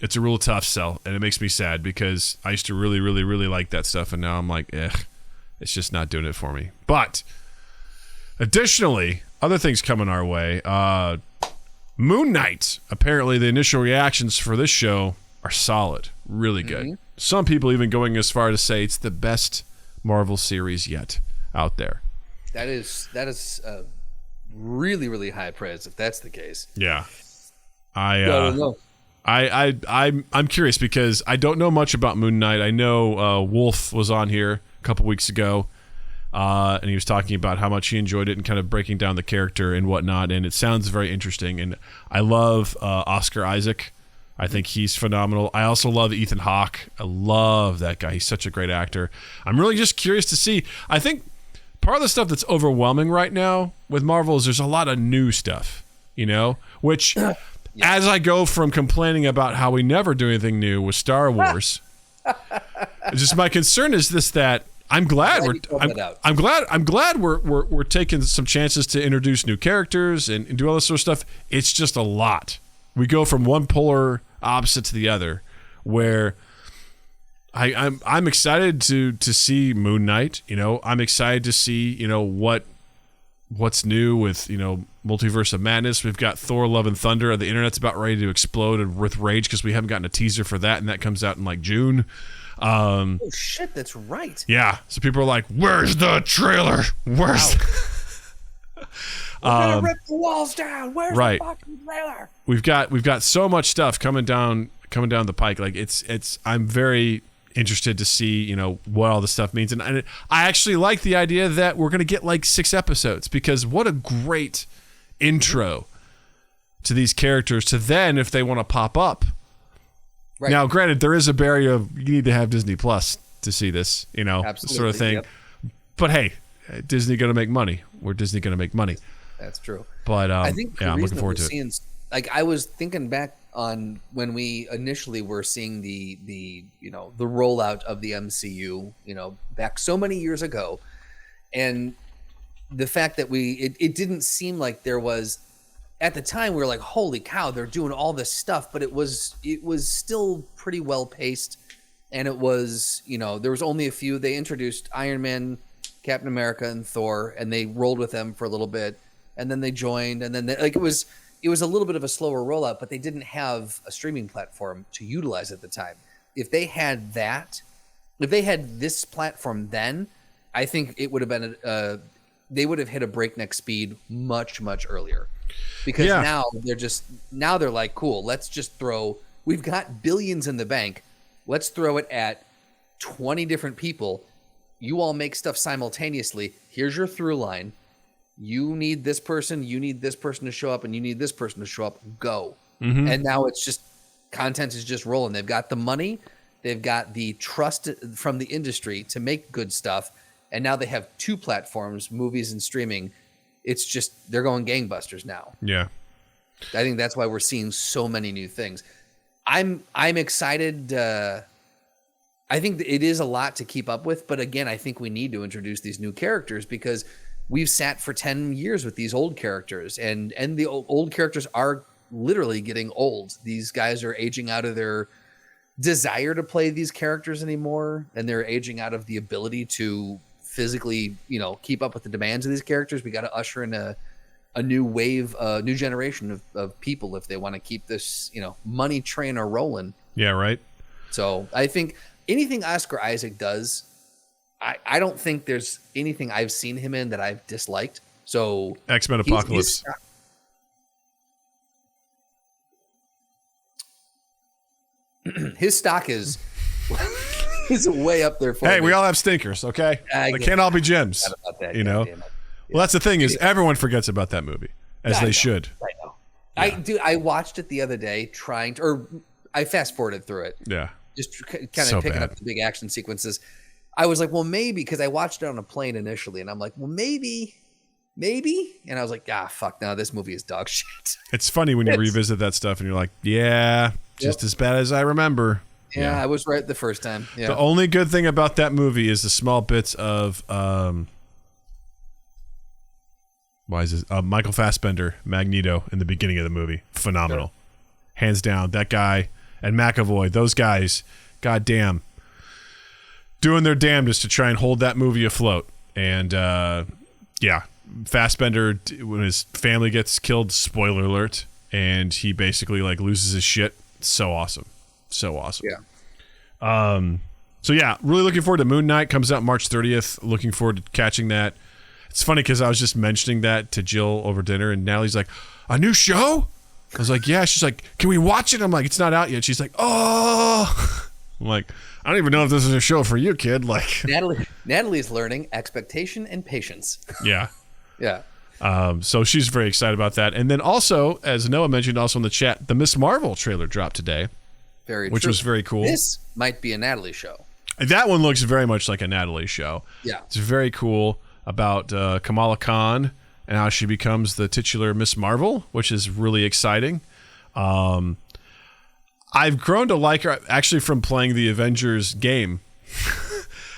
it's a real tough sell, and it makes me sad because I used to really, really, really like that stuff, and now I'm like, it's just not doing it for me. But additionally, other things coming our way. Moon Knight. Apparently, the initial reactions for this show are solid, really good. Mm-hmm. Some people even going as far to say it's the best Marvel series yet out there. That is really, really high praise if that's the case. Yeah, I'm curious because I don't know much about Moon Knight. I know Wolf was on here a couple weeks ago, and he was talking about how much he enjoyed it and kind of breaking down the character and whatnot. And it sounds very interesting. And I love Oscar Isaac. I think he's phenomenal. I also love Ethan Hawke. I love that guy. He's such a great actor. I'm really just curious to see. I think part of the stuff that's overwhelming right now with Marvel is there's a lot of new stuff, which as I go from complaining about how we never do anything new with Star Wars, just my concern is that I'm glad we're taking some chances to introduce new characters and do all this sort of stuff. It's just a lot. We go from one polar opposite to the other, where I'm excited to see Moon Knight. I'm excited to see what's new with Multiverse of Madness. We've got Thor: Love and Thunder. The internet's about ready to explode with rage because we haven't gotten a teaser for that, and that comes out in like June. Oh shit, that's right. Yeah, so people are like, "Where's the trailer? Where's?" We're gonna rip the walls down. Where's the fucking trailer? We've got so much stuff coming down the pike. Like I'm very interested to see what all this stuff means, and I actually like the idea that we're gonna get like 6 episodes, because what a great intro to these characters to then if they want to pop up. Right. Now, granted, there is a barrier of you need to have Disney Plus to see this, Absolutely, sort of thing. Yep. But hey, Disney gonna make money. We're Disney gonna make money. That's true. But I think I'm looking forward to it. Like I was thinking back on when we initially were seeing the rollout of the MCU, back so many years ago, and the fact that it didn't seem like there was. At the time, we were like, "Holy cow, they're doing all this stuff!" But it was still pretty well paced, and it was there was only a few. They introduced Iron Man, Captain America, and Thor, and they rolled with them for a little bit, and then they joined, and then it was a little bit of a slower rollout, but they didn't have a streaming platform to utilize at the time. If they had this platform then, I think it would have been they would have hit a breakneck speed much earlier. Because now they're like, cool, let's just we've got billions in the bank. Let's throw it at 20 different people. You all make stuff simultaneously. Here's your through line. You need this person to show up, and you need this person to show up. Go. Mm-hmm. And now it's just content is just rolling. They've got the money. They've got the trust from the industry to make good stuff. And now they have 2 platforms, movies and streaming. It's just they're going gangbusters now. Yeah, I think that's why we're seeing so many new things. I'm excited. I think it is a lot to keep up with, but again, I think we need to introduce these new characters because we've sat for 10 years with these old characters, and the old characters are literally getting old. These guys are aging out of their desire to play these characters anymore, and they're aging out of the ability to physically, keep up with the demands of these characters. We got to usher in a new wave, a new generation of people if they want to keep this, money train rolling. Yeah, right. So I think anything Oscar Isaac does, I don't think there's anything I've seen him in that I've disliked. So X-Men Apocalypse. His stock is he's way up there for me. Hey, we all have stinkers, okay? They can't all be gems. Well, that's the thing is everyone forgets about that movie, as they should. I know. Yeah. I watched it the other day I fast forwarded through it. Yeah. Just kind of picking up the big action sequences. I was like, well, maybe, because I watched it on a plane initially, and I'm like, well, maybe. And I was like, fuck, no, this movie is dog shit. It's funny when you revisit that stuff and you're like, yeah, just as bad as I remember. Yeah, I was right the first time. Yeah. The only good thing about that movie is the small bits of Michael Fassbender, Magneto, in the beginning of the movie. Phenomenal. Sure. Hands down, that guy and McAvoy, those guys, goddamn, doing their damnedest to try and hold that movie afloat. And Fassbender, when his family gets killed, spoiler alert, and he basically loses his shit. So awesome. Yeah. So yeah, really looking forward to Moon Knight. Comes out March 30th. Looking forward to catching that. It's funny because I was just mentioning that to Jill over dinner, and Natalie's like, "A new show?" I was like, "Yeah." She's like, "Can we watch it?" I'm like, "It's not out yet." She's like, "Oh." I'm like, "I don't even know if this is a show for you, kid." Like, Natalie's learning expectation and patience. Yeah. Yeah. So she's very excited about that. And then also, as Noah mentioned also in the chat, the Miss Marvel trailer dropped today. Which was very cool. This might be a Natalie show. That one looks very much like a Natalie show. Yeah. It's very cool about Kamala Khan and how she becomes the titular Miss Marvel, which is really exciting. I've grown to like her actually from playing the Avengers game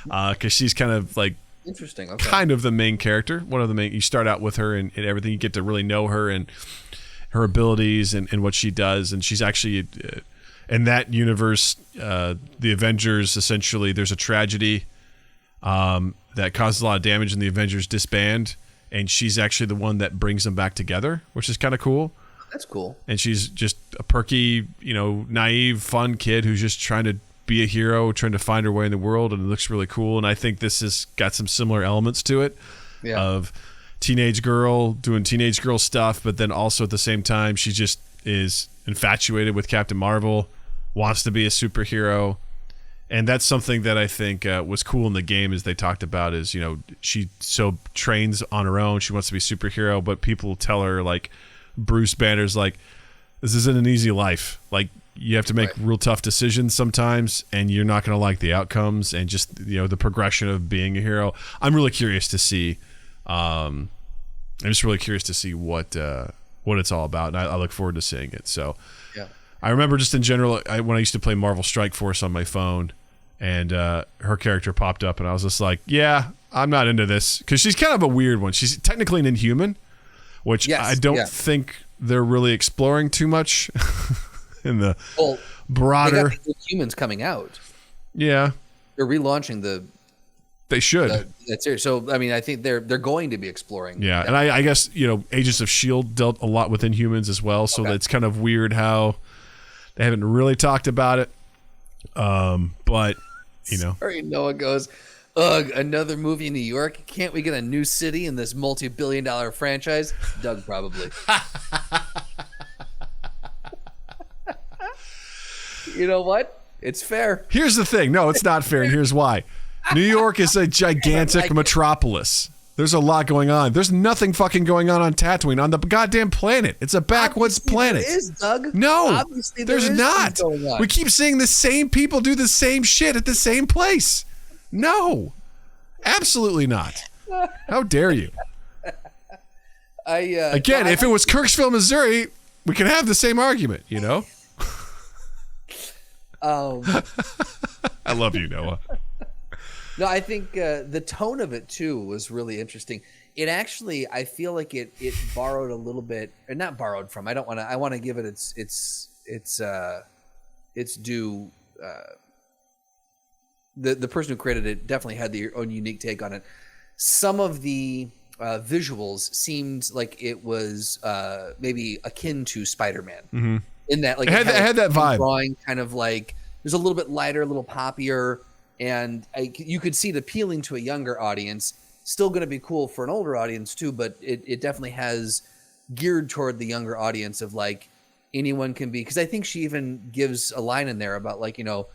because she's kind of interesting. Okay. Kind of the main character. One of the main. You start out with her and everything. You get to really know her, and her abilities and what she does. And she's actually in that universe, the Avengers, essentially, there's a tragedy that causes a lot of damage, and the Avengers disband. And she's actually the one that brings them back together, which is kind of cool. That's cool. And she's just a perky, naive, fun kid who's just trying to be a hero, trying to find her way in the world, and it looks really cool. And I think this has got some similar elements to it of teenage girl doing teenage girl stuff, but then also at the same time, she just is infatuated with Captain Marvel, wants to be a superhero. And that's something that I think was cool in the game, is they talked about is, she trains on her own. She wants to be a superhero, but people tell her, like Bruce Banner's like, this isn't an easy life. Like, you have to make real tough decisions sometimes, and you're not going to like the outcomes and just, the progression of being a hero. I'm really curious to see. I'm just really curious to see what it's all about, and I look forward to seeing it. So, I remember just in general, when I used to play Marvel Strike Force on my phone, and her character popped up, and I was just like, yeah, I'm not into this, because she's kind of a weird one. She's technically an Inhuman, which I don't think they're really exploring too much in the broader. They got Humans coming out. Yeah, they're relaunching the. They should. That's serious. So I mean, I think they're going to be exploring. Yeah, and I guess Agents of S.H.I.E.L.D. dealt a lot with Inhumans as well, so it's kind of weird how they haven't really talked about it. But Sorry, Noah goes, ugh, another movie in New York. Can't we get a new city in this multi-billion-dollar franchise? Doug probably. You know what? It's fair. Here's the thing. No, it's not fair, and here's why. New York is a gigantic metropolis. There's a lot going on. There's nothing fucking going on Tatooine, on the goddamn planet. It's a backwoods planet. There is, Doug. No, Obviously there's not. We keep seeing the same people do the same shit at the same place. No, absolutely not. How dare you? Again, if it was Kirksville, Missouri, we could have the same argument, I love you, Noah. No, I think the tone of it too was really interesting. It actually, I feel like it borrowed a little bit, or not borrowed from. I want to give it its due. The person who created it definitely had their own unique take on it. Some of the visuals seemed like it was maybe akin to Spider-Man. Mm-hmm. In that, like, it had that vibe. Drawing kind of like it was a little bit lighter, a little poppier. And you could see it appealing to a younger audience. Still going to be cool for an older audience too, but it definitely has geared toward the younger audience of like anyone can be. Because I think she even gives a line in there about like a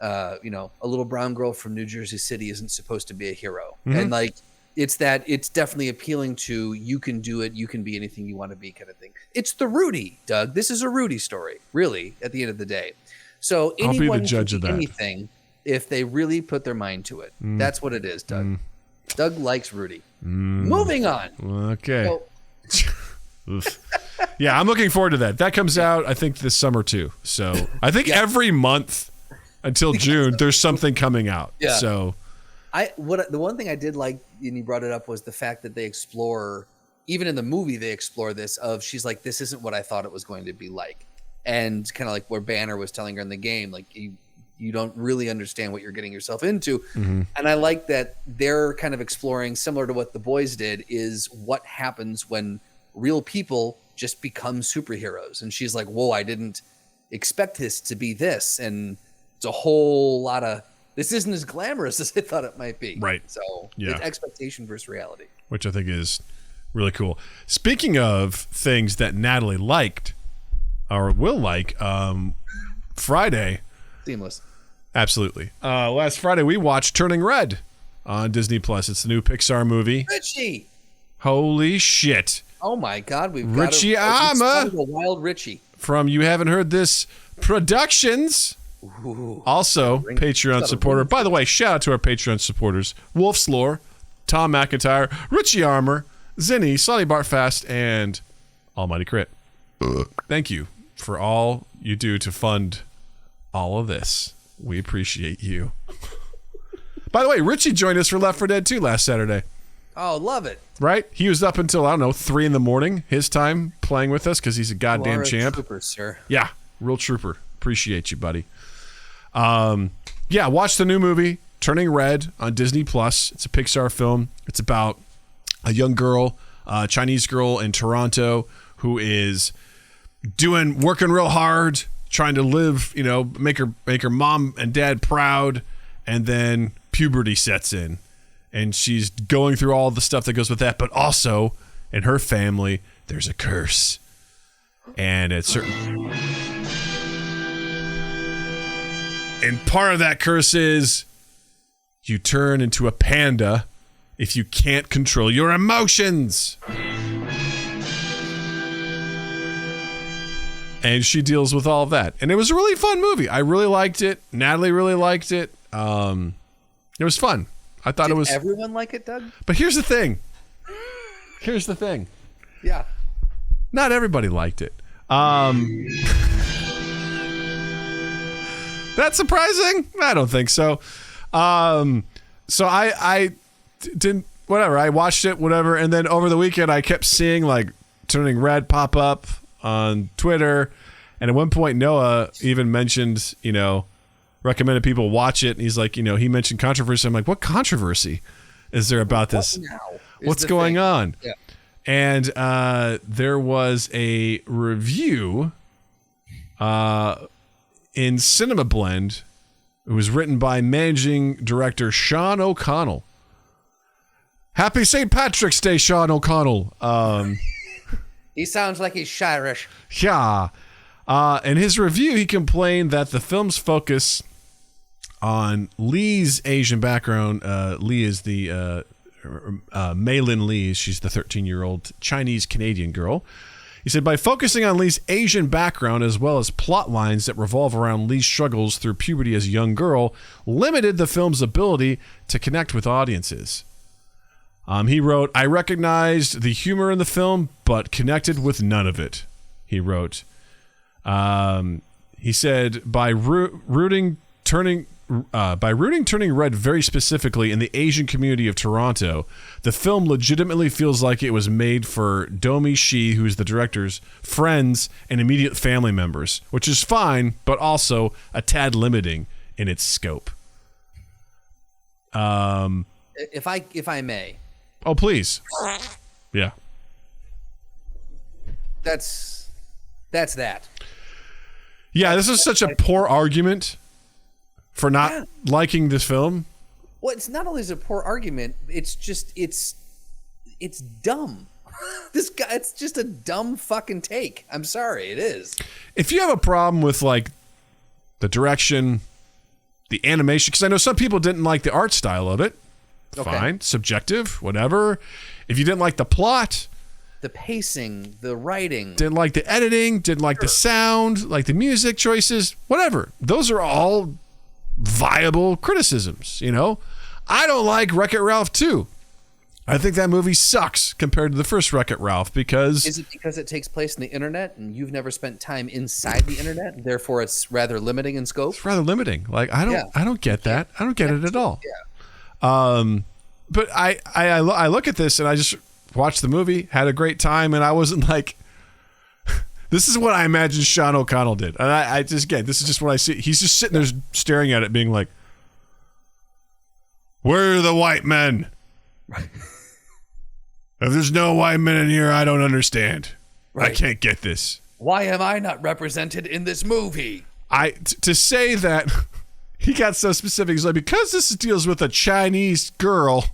little brown girl from New Jersey City isn't supposed to be a hero, and like it's definitely appealing to you can do it, you can be anything you want to be kind of thing. It's the Rudy, Doug. This is a Rudy story, really. At the end of the day, so anyone I'll be the judge of that. Anything. If they really put their mind to it. That's what it is, Doug. Doug likes Rudy. Moving on. Okay. Yeah, I'm looking forward to that. That comes out, I think, this summer too. So I think every month until June, there's something coming out. Yeah. So the one thing I did like, and you brought it up, was the fact that they explore, even in the movie, they explore this of she's like, this isn't what I thought it was going to be like. And kind of like where Banner was telling her in the game, like you don't really understand what you're getting yourself into. Mm-hmm. And I like that they're kind of exploring, similar to what the boys did, is what happens when real people just become superheroes. And she's like, whoa, I didn't expect this to be this. And it's a whole lot of, this isn't as glamorous as I thought it might be. Right. So it's expectation versus reality. Which I think is really cool. Speaking of things that Natalie liked, or will like, Friday. Seamless. Absolutely. Last Friday we watched Turning Red on Disney Plus. It's the new Pixar movie. Richie. Holy shit. Oh my God. We've Richie got a wild Richie. From You Haven't Heard This Productions. Ooh. Also, Patreon supporter. By the way, shout out to our Patreon supporters. Wolf's Lore, Tom McIntyre, Richie Armour, Zinni, Sonny Bartfast, and Almighty Crit. Thank you for all you do to fund all of this. We appreciate you. By the way, Richie joined us for Left 4 Dead 2 last Saturday. Oh, love it. Right? He was up until, I don't know, 3 a.m, his time, playing with us because he's a goddamn You are a champ. trooper, sir. Yeah, real trooper. Appreciate you, buddy. Yeah, watch the new movie, Turning Red, on Disney Plus. It's a Pixar film. It's about a young girl, a Chinese girl in Toronto who is working real hard, trying to live, make her mom and dad proud, and then puberty sets in. And she's going through all the stuff that goes with that, but also in her family, there's a curse. And it's certain. And part of that curse is you turn into a panda if you can't control your emotions. And she deals with all of that. And it was a really fun movie. I really liked it. Natalie really liked it. It was fun. I thought Did it was. everyone like it, Doug? But here's the thing. Yeah. Not everybody liked it. That's surprising? I don't think so. So I didn't, whatever. I watched it, whatever. And then over the weekend, I kept seeing like Turning Red pop up on Twitter. And at one point, Noah even mentioned, recommended people watch it. And he's like, he mentioned controversy. I'm like, what controversy is there about this? What's going on? Yeah. And there was a review in Cinema Blend. It was written by managing director Sean O'Connell. Happy St. Patrick's Day, Sean O'Connell. He sounds like he's Shirish. Yeah. In his review, he complained that the film's focus on Lee's Asian background. Lee is the Maylin Lee. She's the 13-year-old Chinese-Canadian girl. He said, by focusing on Lee's Asian background as well as plot lines that revolve around Lee's struggles through puberty as a young girl, limited the film's ability to connect with audiences. He wrote, I recognized the humor in the film, but connected with none of it, he wrote. He said, by rooting Turning Red very specifically in the Asian community of Toronto, the film legitimately feels like it was made for Domi Shi, who's the director's friends and immediate family members, which is fine, but also a tad limiting in its scope. If I may. Oh, please. Yeah. That's that. Yeah, this is such a poor argument for not liking this film. Well, it's not only is it a poor argument, it's just it's dumb. It's just a dumb fucking take. I'm sorry, it is. If you have a problem with like the direction, the animation, because I know some people didn't like the art style of it. Okay. Fine, subjective, whatever. If you didn't like the plot, the pacing, the writing, didn't like the editing, didn't like the sound, like the music choices, whatever. Those are all viable criticisms, I don't like Wreck-It Ralph 2. I think that movie sucks compared to the first Wreck-It Ralph because... Is it because it takes place in the internet and you've never spent time inside the internet and therefore it's rather limiting in scope? It's rather limiting. Like, I don't get that. I don't get it at all. Yeah. But I look at this and I just watched the movie, had a great time, and I wasn't like... This is what I imagine Sean O'Connell did. And I just, again, this is just what I see. He's just sitting there staring at it being like, where are the white men? If there's no white men in here, I don't understand. Right. I can't get this. Why am I not represented in this movie? To say that he got so specific, he's like, because this deals with a Chinese girl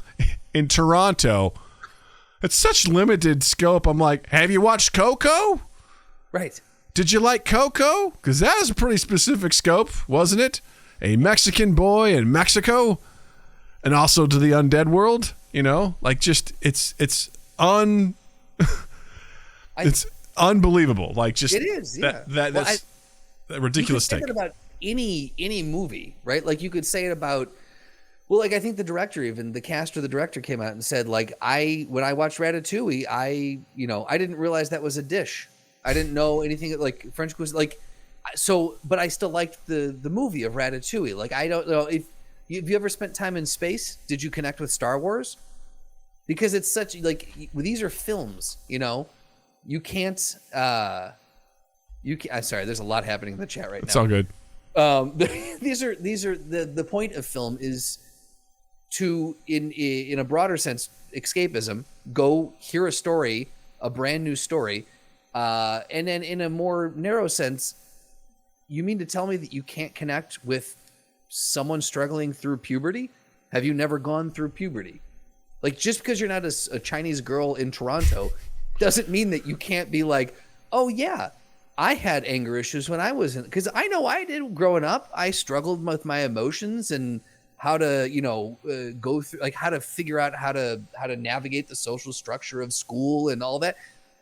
in Toronto, it's such limited scope. I'm like, have you watched Coco? Right. Did you like Coco? Because that is a pretty specific scope, wasn't it? A Mexican boy in Mexico, and also to the undead world. Like just it's unbelievable. Like just it is. Yeah. That's that ridiculous take. You could say it about any movie, right? Like you could say it about. Well, like I think the director, even the cast or the director came out and said, like when I watched Ratatouille, I didn't realize that was a dish. I didn't know anything like French cuisine, like so. But I still liked the movie of Ratatouille. Like I don't know if you ever spent time in space. Did you connect with Star Wars? because it's such these are films, you can't I'm sorry, there's a lot happening in the chat right now. It's all good. These are the point of film is to in a broader sense, escapism, go hear a story, a brand new story, and then in a more narrow sense, you mean to tell me that you can't connect with someone struggling through puberty? Have you never gone through puberty? Like, just because you're not a Chinese girl in Toronto doesn't mean that you can't be like, oh yeah, I had anger issues when I was in, because I know I did growing up. I struggled with my emotions and how to, go through, like, how to figure out how to navigate the social structure of school and all that.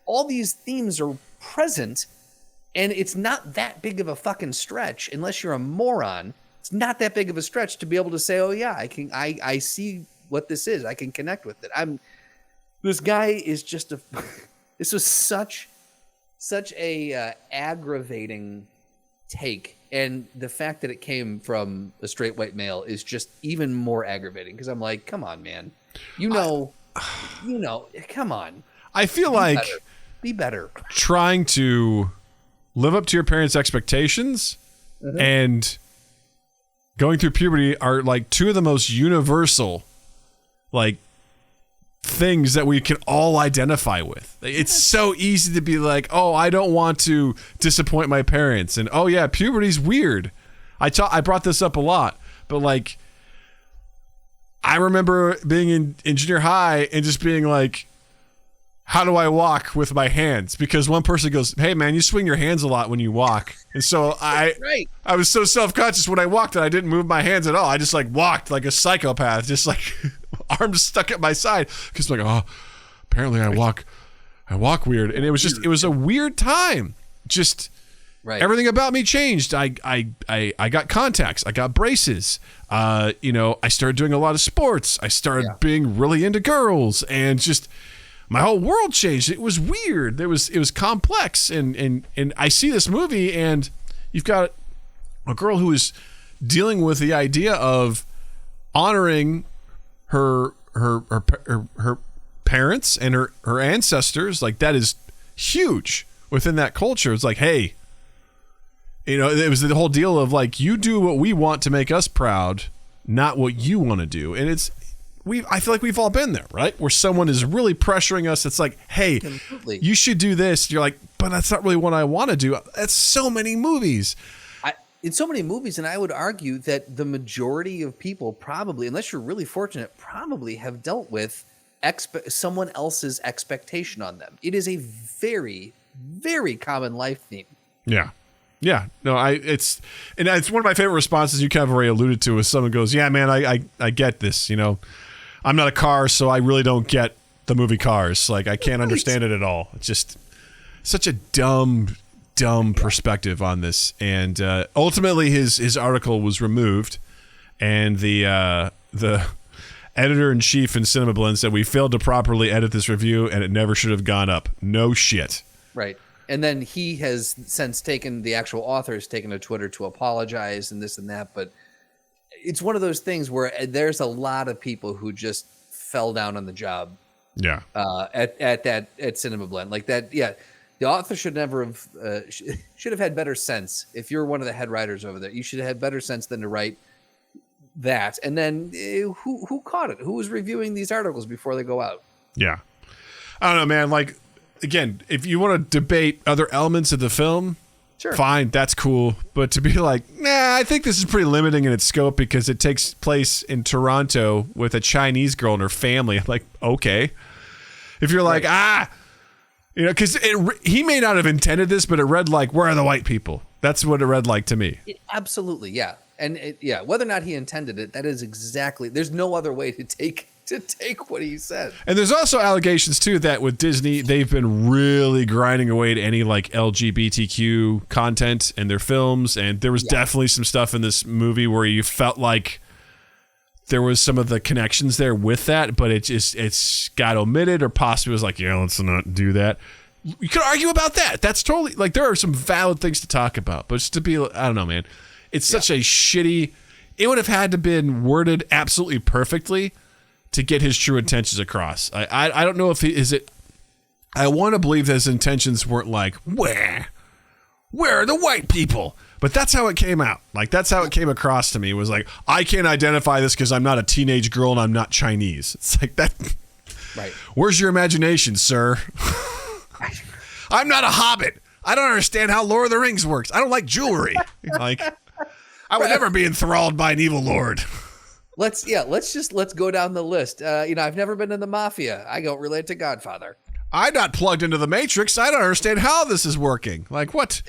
All these themes are present, and it's not that big of a fucking stretch, unless you're a moron. It's not that big of a stretch to be able to say, oh yeah, I see what this is. I can connect with it. This guy is just this was such a aggravating take, and the fact that it came from a straight white male is just even more aggravating, because I'm like, come on, man, come on. I feel like be better. Trying to live up to your parents' expectations and going through puberty are like two of the most universal like things that we can all identify with. It's so easy to be like, oh, I don't want to disappoint my parents, and oh yeah, puberty's weird. I brought this up a lot, but like, I remember being in junior high and just being like, how do I walk with my hands? Because one person goes, hey man, you swing your hands a lot when you walk. And so I was so self-conscious when I walked that I didn't move my hands at all. I just like walked like a psychopath, just like arms stuck at my side. Because like, oh, apparently I walk weird. And it was a weird time. Just everything about me changed. I got contacts. I got braces. I started doing a lot of sports. I started being really into girls, and just my whole world changed. It was weird. It was complex, and I see this movie, and you've got a girl who is dealing with the idea of honoring her parents and her ancestors. Like, that is huge within that culture. It's like, hey, it was the whole deal of like, you do what we want to make us proud, not what you want to do. And I feel like we've all been there, right? Where someone is really pressuring us. It's like, hey, you should do this. You're like, but that's not really what I want to do. That's so many movies. It's so many movies, and I would argue that the majority of people probably, unless you're really fortunate, probably have dealt with someone else's expectation on them. It is a very, very common life theme. Yeah. Yeah, no, it's one of my favorite responses. You kind of already alluded to, is someone goes, yeah, man, I get this. I'm not a car, so I really don't get the movie Cars. Like, I can't understand it at all. It's just such a dumb perspective on this. And ultimately, his article was removed, and the editor-in-chief in Cinema Blend said, we failed to properly edit this review, and it never should have gone up. No shit. Right. And then he has since the actual author has taken to Twitter to apologize and this and that. But it's one of those things where there's a lot of people who just fell down on the job. Yeah. At Cinema Blend, like that. Yeah. The author should never have should have had better sense. If you're one of the head writers over there, you should have had better sense than to write that. And then who caught it? Who was reviewing these articles before they go out? Yeah. I don't know, man. Like, again, if you want to debate other elements of the film, sure, fine, that's cool. But to be like, nah, I think this is pretty limiting in its scope because it takes place in Toronto with a Chinese girl and her family. I'm like, okay. If you're like, because he may not have intended this, but it read like, where are the white people? That's what it read like to me. Absolutely, yeah. And whether or not he intended it, that is exactly, there's no other way to take what he said. And there's also allegations too that with Disney, they've been really grinding away to any like LGBTQ content in their films, and there was definitely some stuff in this movie where you felt like there was some of the connections there with that, but it's got omitted, or possibly was like, let's not do that. You could argue about that. That's totally, like, there are some valid things to talk about, but just to be, I don't know, man, it's such a shitty, it would have had to been worded absolutely perfectly to get his true intentions across. I don't know if I want to believe his intentions weren't like, where are the white people? But that's how it came out. Like, that's how it came across to me. It was like, I can't identify this because I'm not a teenage girl and I'm not Chinese. It's like that. Right. Where's your imagination, sir? I'm not a hobbit. I don't understand how Lord of the Rings works. I don't like jewelry. Like, I would never be enthralled by an evil lord. Let's go down the list. I've never been in the mafia. I don't relate to Godfather. I'm not plugged into the Matrix. I don't understand how this is working. Like, what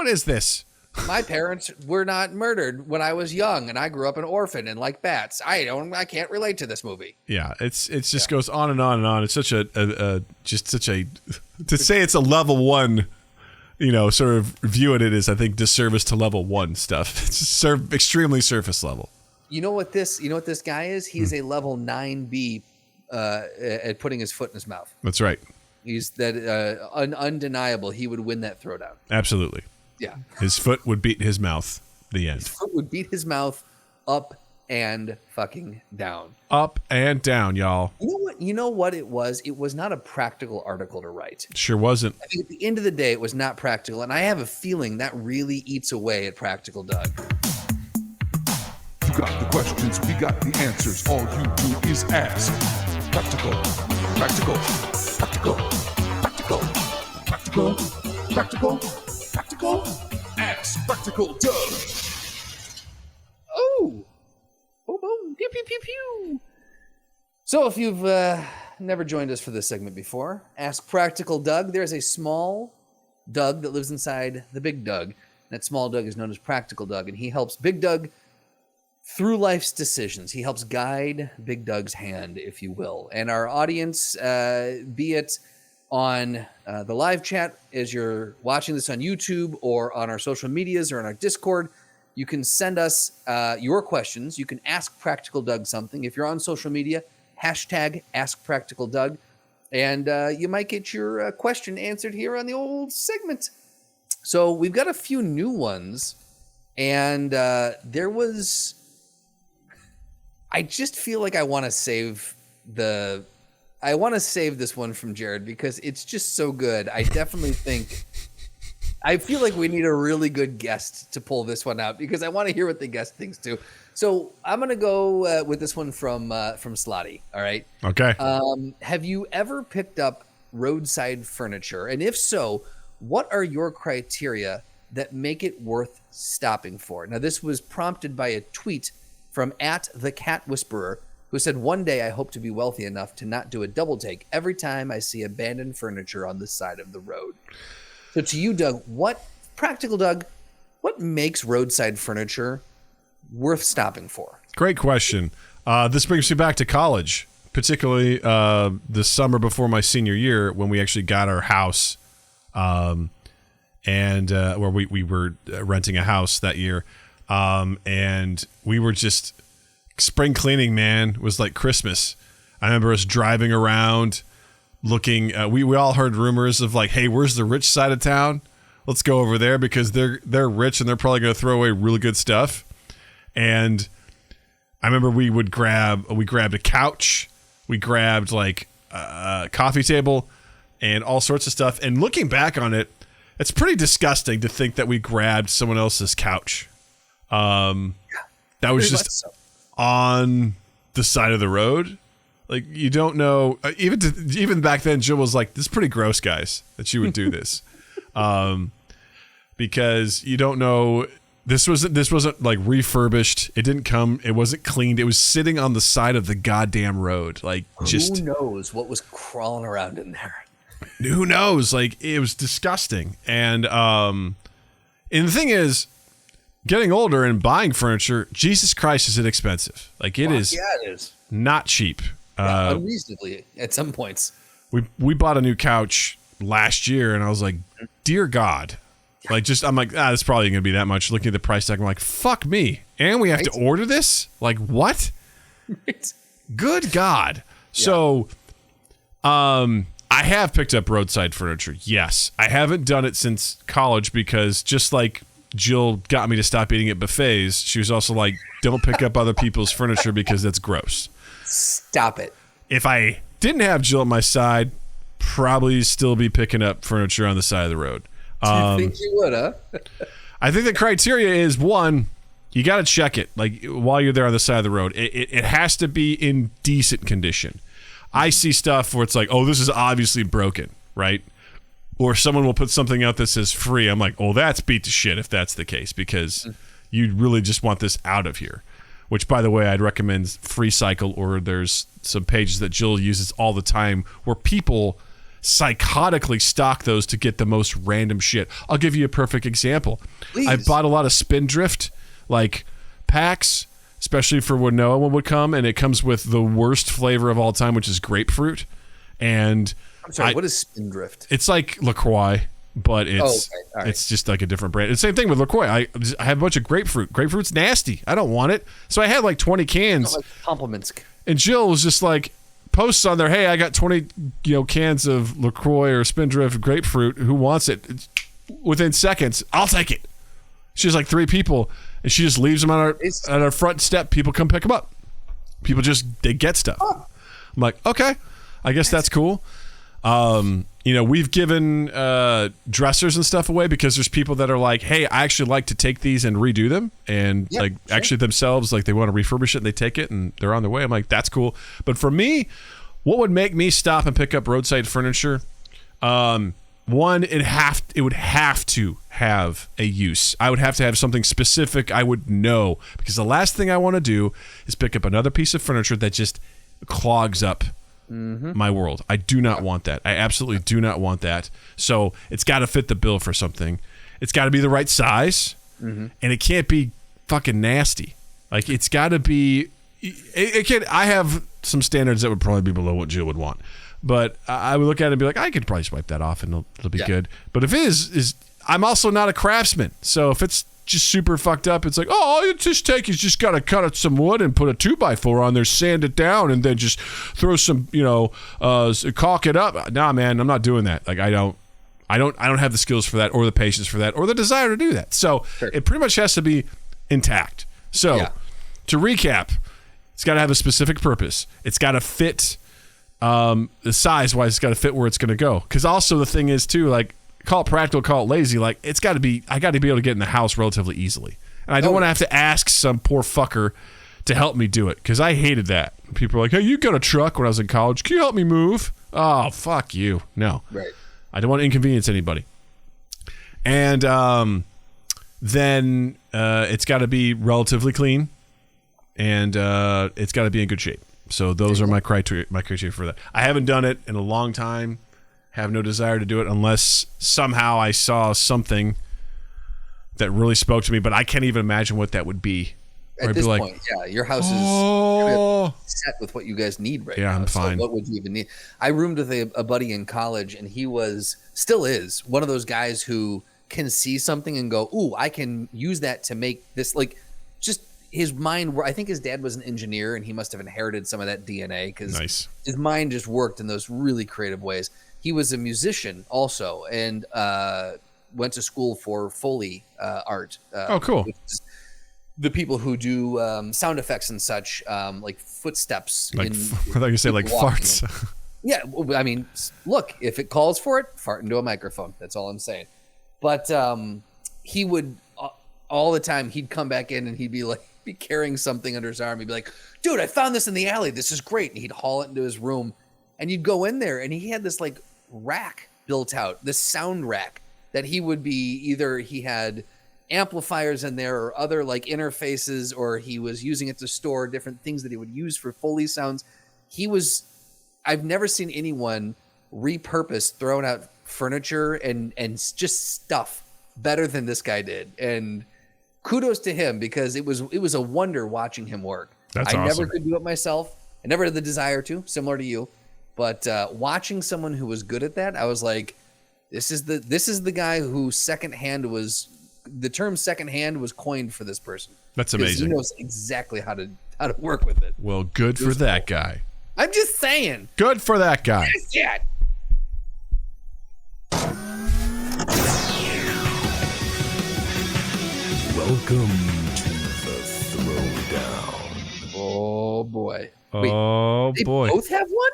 is this? My parents were not murdered when I was young, and I grew up an orphan and like bats. I can't relate to this movie. Yeah, it just goes on and on and on. It's such to say it's a level 1, sort of viewing it as, I think, disservice to level 1 stuff. It's extremely surface level. You know what this guy is? He's a level 9B at putting his foot in his mouth. That's right. He's that undeniable. He would win that throwdown. Absolutely. Yeah. His foot would beat his mouth. The end. His foot would beat his mouth up and fucking down. Up and down, y'all. You know what it was? It was not a practical article to write. Sure wasn't. I think at the end of the day, it was not practical. And I have a feeling that really eats away at Practical Doug. You got the questions, we got the answers. All you do is ask. Practical, practical, practical, practical, practical, practical, practical. Ask Practical Doug. Oh, boom, boom, pew, pew, pew, pew. So if you've never joined us for this segment before, Ask Practical Doug. There's a small Doug that lives inside the Big Doug. That small Doug is known as Practical Doug, and he helps Big Doug through life's decisions. He helps guide Big Doug's hand, if you will. And our audience, be it on the live chat as you're watching this on YouTube or on our social medias or on our Discord, you can send us your questions. You can ask Practical Doug something. If you're on social media, hashtag Ask Practical Doug, and you might get your question answered here on the old segment. So we've got a few new ones, and I just feel like I want to save this one from Jared because it's just so good. I feel like we need a really good guest to pull this one out because I want to hear what the guest thinks too. So I'm going to go with this one from Slotty. All right. Okay. Have you ever picked up roadside furniture? And if so, what are your criteria that make it worth stopping for? Now, this was prompted by a tweet from @theCatWhisperer, who said, "One day I hope to be wealthy enough to not do a double take every time I see abandoned furniture on the side of the road." So to you, Doug, Practical Doug, what makes roadside furniture worth stopping for? Great question. This brings me back to college, particularly the summer before my senior year when we actually got our house, and where we were renting a house that year. And we were just spring cleaning, man. It was like Christmas. I remember us driving around looking, we all heard rumors of like, hey, where's the rich side of town? Let's go over there because they're rich and they're probably going to throw away really good stuff. And I remember we grabbed a couch. We grabbed like a coffee table and all sorts of stuff. And looking back on it, it's pretty disgusting to think that we grabbed someone else's couch. That was just on the side of the road. Like, you don't know, even back then, Jill was like, "This is pretty gross, guys, that you would do this." Because you don't know, this wasn't like refurbished. It wasn't cleaned. It was sitting on the side of the goddamn road. Like, just who knows what was crawling around in there? Who knows? Like, it was disgusting. And the thing is, getting older and buying furniture, Jesus Christ, is it expensive? Like, it is. Yeah, it is. Not cheap. Unreasonably at some points. We bought a new couch last year, and I was like, dear God. Like, I'm like, this is probably going to be that much. Looking at the price tag, I'm like, fuck me. And we have to order this? Like, what? Right. Good God. Yeah. So, I have picked up roadside furniture. Yes. I haven't done it since college because just like Jill got me to stop eating at buffets, she was also like, don't pick up other people's furniture because that's gross. Stop it. If I didn't have Jill at my side, probably still be picking up furniture on the side of the road. Do you think you would, huh? I think the criteria is, one, you got to check it like while you're there on the side of the road. It has to be in decent condition. I see stuff where it's like, oh, this is obviously broken, right? Or someone will put something out that says free. I'm like, oh, that's beat to shit if that's the case, because you really just want this out of here. Which, by the way, I'd recommend Free Cycle, or there's some pages that Jill uses all the time where people psychotically stock those to get the most random shit. I'll give you a perfect example. Please. I bought a lot of Spindrift like packs, especially for when Noah would come, and it comes with the worst flavor of all time, which is grapefruit. And I'm sorry, what is Spindrift? It's like LaCroix, but it's just like a different brand. It's the same thing with LaCroix. I have a bunch of grapefruit. Grapefruit's nasty. I don't want it. So I had like 20 cans. Like compliments. And Jill was just like, posts on there, hey, I got 20 cans of LaCroix or Spindrift grapefruit. Who wants it? Within seconds, I'll take it. She's like 3 people, and she just leaves them on our front step. People come pick them up. People they get stuff. I'm like, okay, I guess that's cool. We've given dressers and stuff away because there's people that are like, hey, I actually like to take these and redo them, and actually themselves, like, they want to refurbish it and they take it and they're on their way. I'm like, that's cool. But for me, what would make me stop and pick up roadside furniture? One, it would have to have a use. I would have to have something specific I would know, because the last thing I want to do is pick up another piece of furniture that just clogs up my world. I do not want that. I absolutely do not want that. So it's got to fit the bill for something. It's got to be the right size, and it can't be fucking nasty. Like, it's got to be. It can. I have some standards that would probably be below what Jill would want, but I would look at it and be like, I could probably swipe that off and it'll be good. But if it is, I'm also not a craftsman. So if it's just super fucked up, it's like, oh, you just got to cut up some wood and put a 2x4 on there, sand it down, and then just throw some, caulk it up. Nah, man, I'm not doing that. Like, I don't have the skills for that, or the patience for that, or the desire to do that. So it pretty much has to be intact. So to recap, it's got to have a specific purpose. It's got to fit, the size-wise, it's got to fit where it's going to go. Because also the thing is, too, like, call it practical, call it lazy, like, I got to be able to get in the house relatively easily. And I don't want to have to ask some poor fucker to help me do it, because I hated that. People are like, hey, you got a truck when I was in college. Can you help me move? Oh, fuck you. No. Right. I don't want to inconvenience anybody. And then it's got to be relatively clean, and it's got to be in good shape. So those are my criteria for that. I haven't done it in a long time. Have no desire to do it unless somehow I saw something that really spoke to me, but I can't even imagine what that would be. At this point, your house is set with what you guys need right now. Yeah, I'm fine. So what would you even need? I roomed with a buddy in college, and he still is one of those guys who can see something and go, ooh, I can use that to make this, like, just his mind. I think his dad was an engineer, and he must have inherited some of that DNA, because his mind just worked in those really creative ways. He was a musician also, and went to school for Foley art. Oh, cool. The people who do sound effects and such, like footsteps. Like, I thought you say like farts. Yeah, I mean, look, if it calls for it, fart into a microphone. That's all I'm saying. But he would, all the time, he'd come back in and he'd be carrying something under his arm. He'd be like, dude, I found this in the alley. This is great. And he'd haul it into his room. And you'd go in there, and he had this like rack built out, this sound rack that he would be either he had amplifiers in there or other like interfaces, or he was using it to store different things that he would use for Foley sounds. I've never seen anyone repurpose, thrown out furniture and just stuff better than this guy did. And kudos to him, because it was a wonder watching him work. That's I awesome. never could do it myself. I never had the desire to, similar to you. But watching someone who was good at that, I was like, this is the guy who the term secondhand was coined for this person. That's amazing. He knows exactly how to work with it. Well, good for that guy. I'm just saying. Good for that guy. Yeah. Welcome to the Throwdown. Oh boy. Oh They boy. both have one?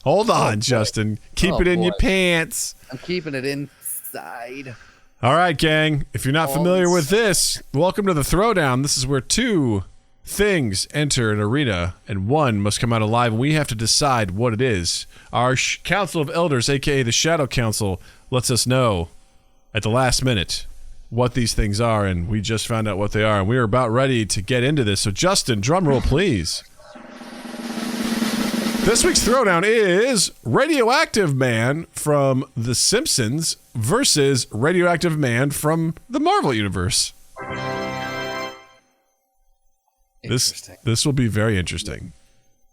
Hold on, Justin. Keep it in your boy. pants. I'm keeping it inside. All right, gang. If you're not familiar with this, welcome to the Throwdown. This is where two things enter an arena, and one must come out alive, and we have to decide what it is. Our Council of Elders, a.k.a. the Shadow Council, lets us know at the last minute what these things are, and we just found out what they are, and we are about ready to get into this. So, Justin, drum roll, please. This week's Throwdown is Radioactive Man from The Simpsons versus Radioactive Man from the Marvel Universe. This will be very interesting.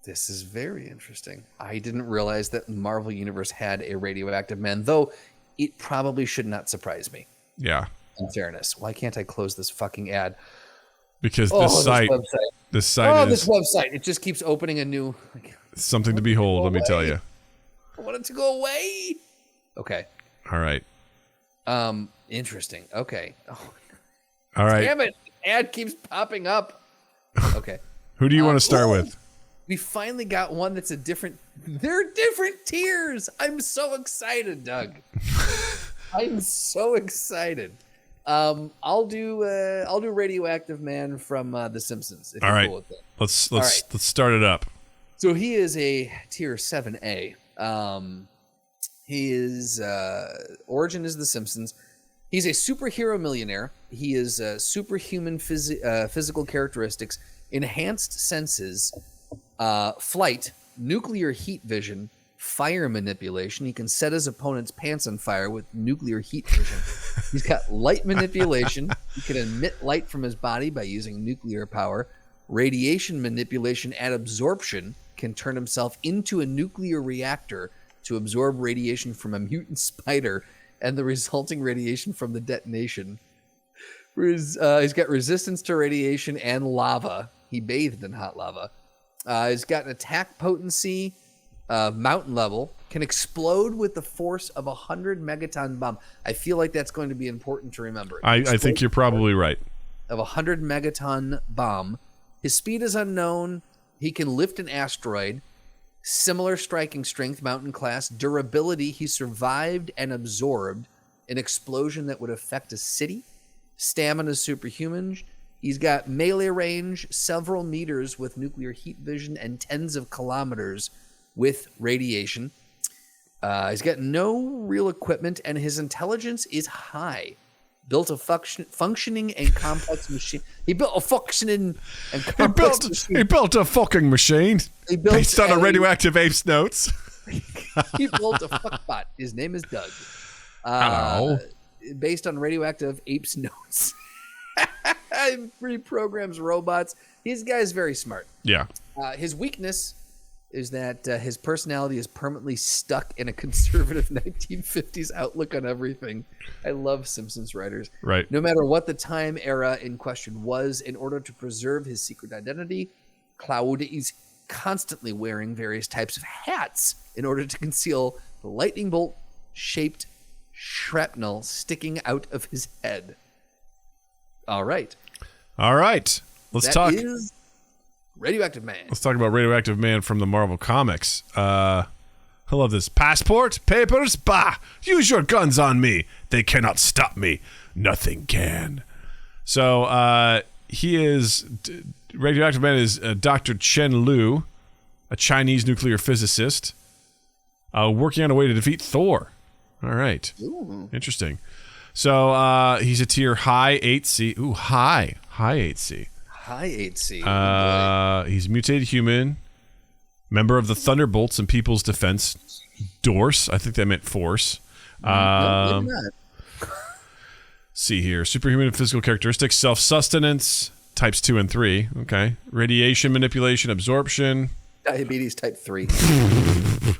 This is very interesting. I didn't realize that Marvel Universe had a Radioactive Man, though it probably should not surprise me. Yeah. In fairness. Why can't I close this fucking ad? Because this site is this website. It just keeps opening a new... something to behold, let me tell you. I want it to go away. Okay. All right. Interesting. Okay. Oh, all right. damn it. Ad keeps popping up. Okay. Who do you want to start with? We finally got one that's a different... They're different tiers. I'm so excited, Doug. I'm so excited. I'll do Radioactive Man from The Simpsons. If all you're right. cool with it. Let's start it up. So he is a tier 7A. His origin is The Simpsons. He's a superhero millionaire. He is superhuman physical characteristics, enhanced senses, flight, nuclear heat vision, fire manipulation. He can set his opponent's pants on fire with nuclear heat vision. He's got light manipulation. He can emit light from his body by using nuclear power. Radiation manipulation and absorption, can turn himself into a nuclear reactor to absorb radiation from a mutant spider and the resulting radiation from the detonation. He's got resistance to radiation and lava. He bathed in hot lava. He's got an attack potency, mountain level, can explode with the force of 100 megaton bomb. I feel like that's going to be important to remember. I think you're probably right. Of 100 megaton bomb. His speed is unknown. He can lift an asteroid. Similar striking strength, mountain class. Durability, he survived and absorbed an explosion that would affect a city. Stamina, superhuman. He's got melee range, several meters with nuclear heat vision, and tens of kilometers with radiation. He's got no real equipment, and his intelligence is high. Built a functioning and complex machine. He built a functioning and complex machine. He built a fucking machine based on a radioactive ape's notes. He built a fuckbot. His name is Doug. Hello. Based on radioactive ape's notes. Reprograms robots. This guy's very smart. Yeah. His weakness is that his personality is permanently stuck in a conservative 1950s outlook on everything. I love Simpsons writers. Right. No matter what the time era in question was, in order to preserve his secret identity, Cloud is constantly wearing various types of hats in order to conceal the lightning bolt shaped shrapnel sticking out of his head. All right. Let's talk. That is Radioactive Man. Let's talk about Radioactive Man from the Marvel Comics. I love this. Passport, papers, bah! Use your guns on me. They cannot stop me. Nothing can. So he is... Radioactive Man is Dr. Chen Lu, a Chinese nuclear physicist, working on a way to defeat Thor. All right. Ooh. Interesting. So he's a tier high 8C. Ooh, high 8C. High 8C. He's a mutated human, member of the Thunderbolts and People's Defense Dorks. I think that meant Force. No, maybe not. See here. Superhuman physical characteristics, self-sustenance, types 2 and 3. Okay. Radiation manipulation, absorption. Diabetes type 3.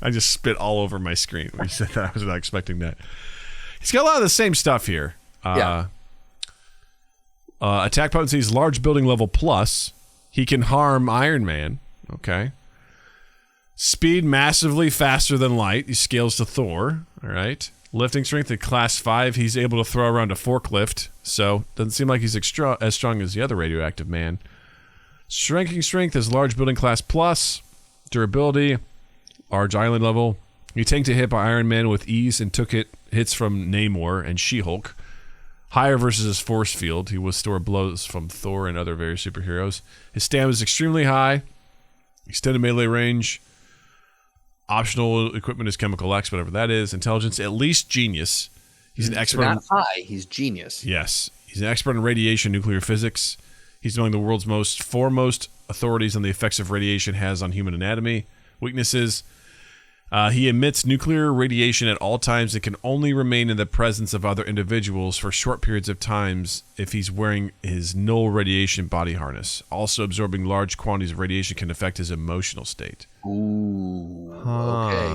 I just spit all over my screen when you said that. I was not expecting that. He's got a lot of the same stuff here. Yeah. Attack potency is large building level plus. He can harm Iron Man. Okay. Speed massively faster than light. He scales to Thor. All right. Lifting strength at class 5. He's able to throw around a forklift, so doesn't seem like he's as strong as the other radioactive man. Shrinking strength is large building class plus. Durability, large island level. He tanked a hit by Iron Man with ease and took hits from Namor and She-Hulk. Higher versus his force field. He withstood blows from Thor and other various superheroes. His stamina is extremely high. Extended melee range. Optional equipment is Chemical X, whatever that is. Intelligence, at least genius. He's an expert. Not high, he's genius. Yes. He's an expert in radiation nuclear physics. He's among the world's foremost authorities on the effects of radiation has on human anatomy. Weaknesses. He emits nuclear radiation at all times and can only remain in the presence of other individuals for short periods of times if he's wearing his null radiation body harness. Also, absorbing large quantities of radiation can affect his emotional state. Ooh, okay.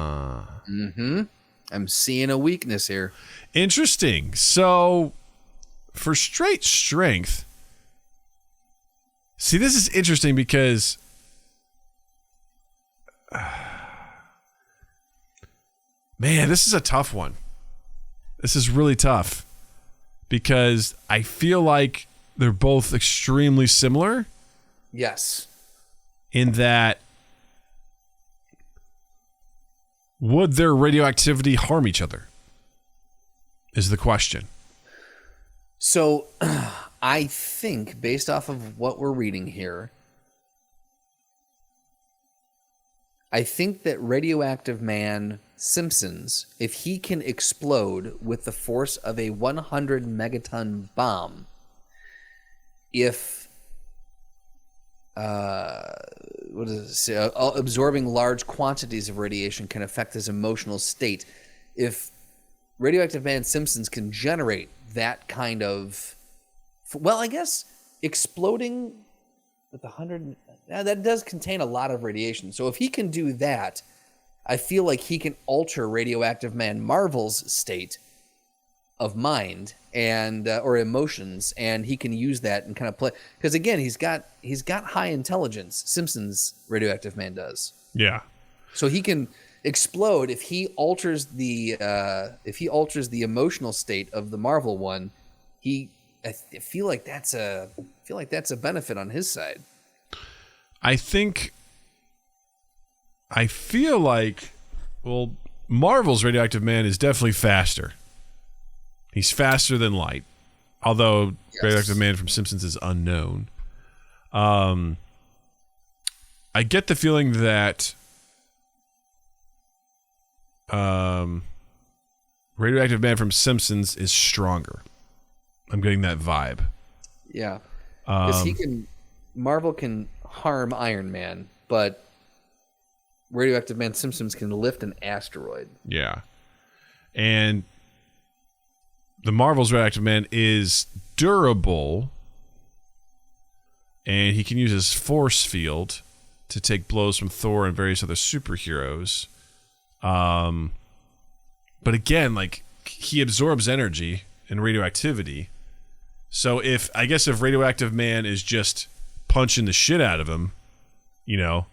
Mm-hmm. I'm seeing a weakness here. Interesting. So, for straight strength, see, this is interesting because... Man, this is a tough one. This is really tough because I feel like they're both extremely similar. Yes. In that, would their radioactivity harm each other? Is the question. So, I think, based off of what we're reading here, I think that Radioactive Man Simpsons, if he can explode with the force of a 100 megaton bomb, if what does it say? Absorbing large quantities of radiation can affect his emotional state. If Radioactive Man Simpsons can generate that kind of, well, I guess exploding with 100, that does contain a lot of radiation. So if he can do that, I feel like he can alter Radioactive Man Marvel's state of mind and or emotions, and he can use that and kind of play. Because again, he's got high intelligence. Simpsons Radioactive Man does. Yeah. So he can explode if he alters the emotional state of the Marvel one. I feel like that's a benefit on his side. I feel like, well, Marvel's Radioactive Man is definitely faster. He's faster than light, although yes. Radioactive Man from Simpsons is unknown. I get the feeling that Radioactive Man from Simpsons is stronger. I'm getting that vibe. Yeah, because Marvel can harm Iron Man, but Radioactive Man Simpsons can lift an asteroid. Yeah. And the Marvel's Radioactive Man is durable, and he can use his force field to take blows from Thor and various other superheroes. But again, like, he absorbs energy and radioactivity. So if Radioactive Man is just punching the shit out of him, you know,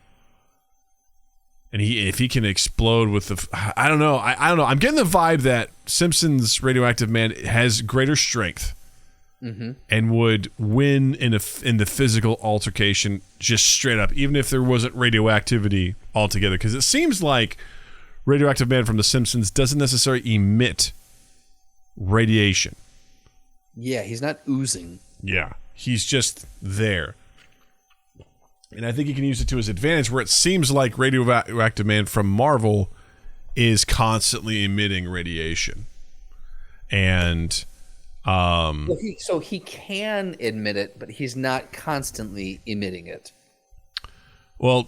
and if he can explode with I don't know. I'm getting the vibe that Simpsons Radioactive Man has greater strength and would win in the physical altercation just straight up, even if there wasn't radioactivity altogether. Because it seems like Radioactive Man from The Simpsons doesn't necessarily emit radiation. Yeah, he's not oozing. Yeah, he's just there. And I think he can use it to his advantage, where it seems like Radioactive Man from Marvel is constantly emitting radiation. And so he can emit it, but he's not constantly emitting it. Well,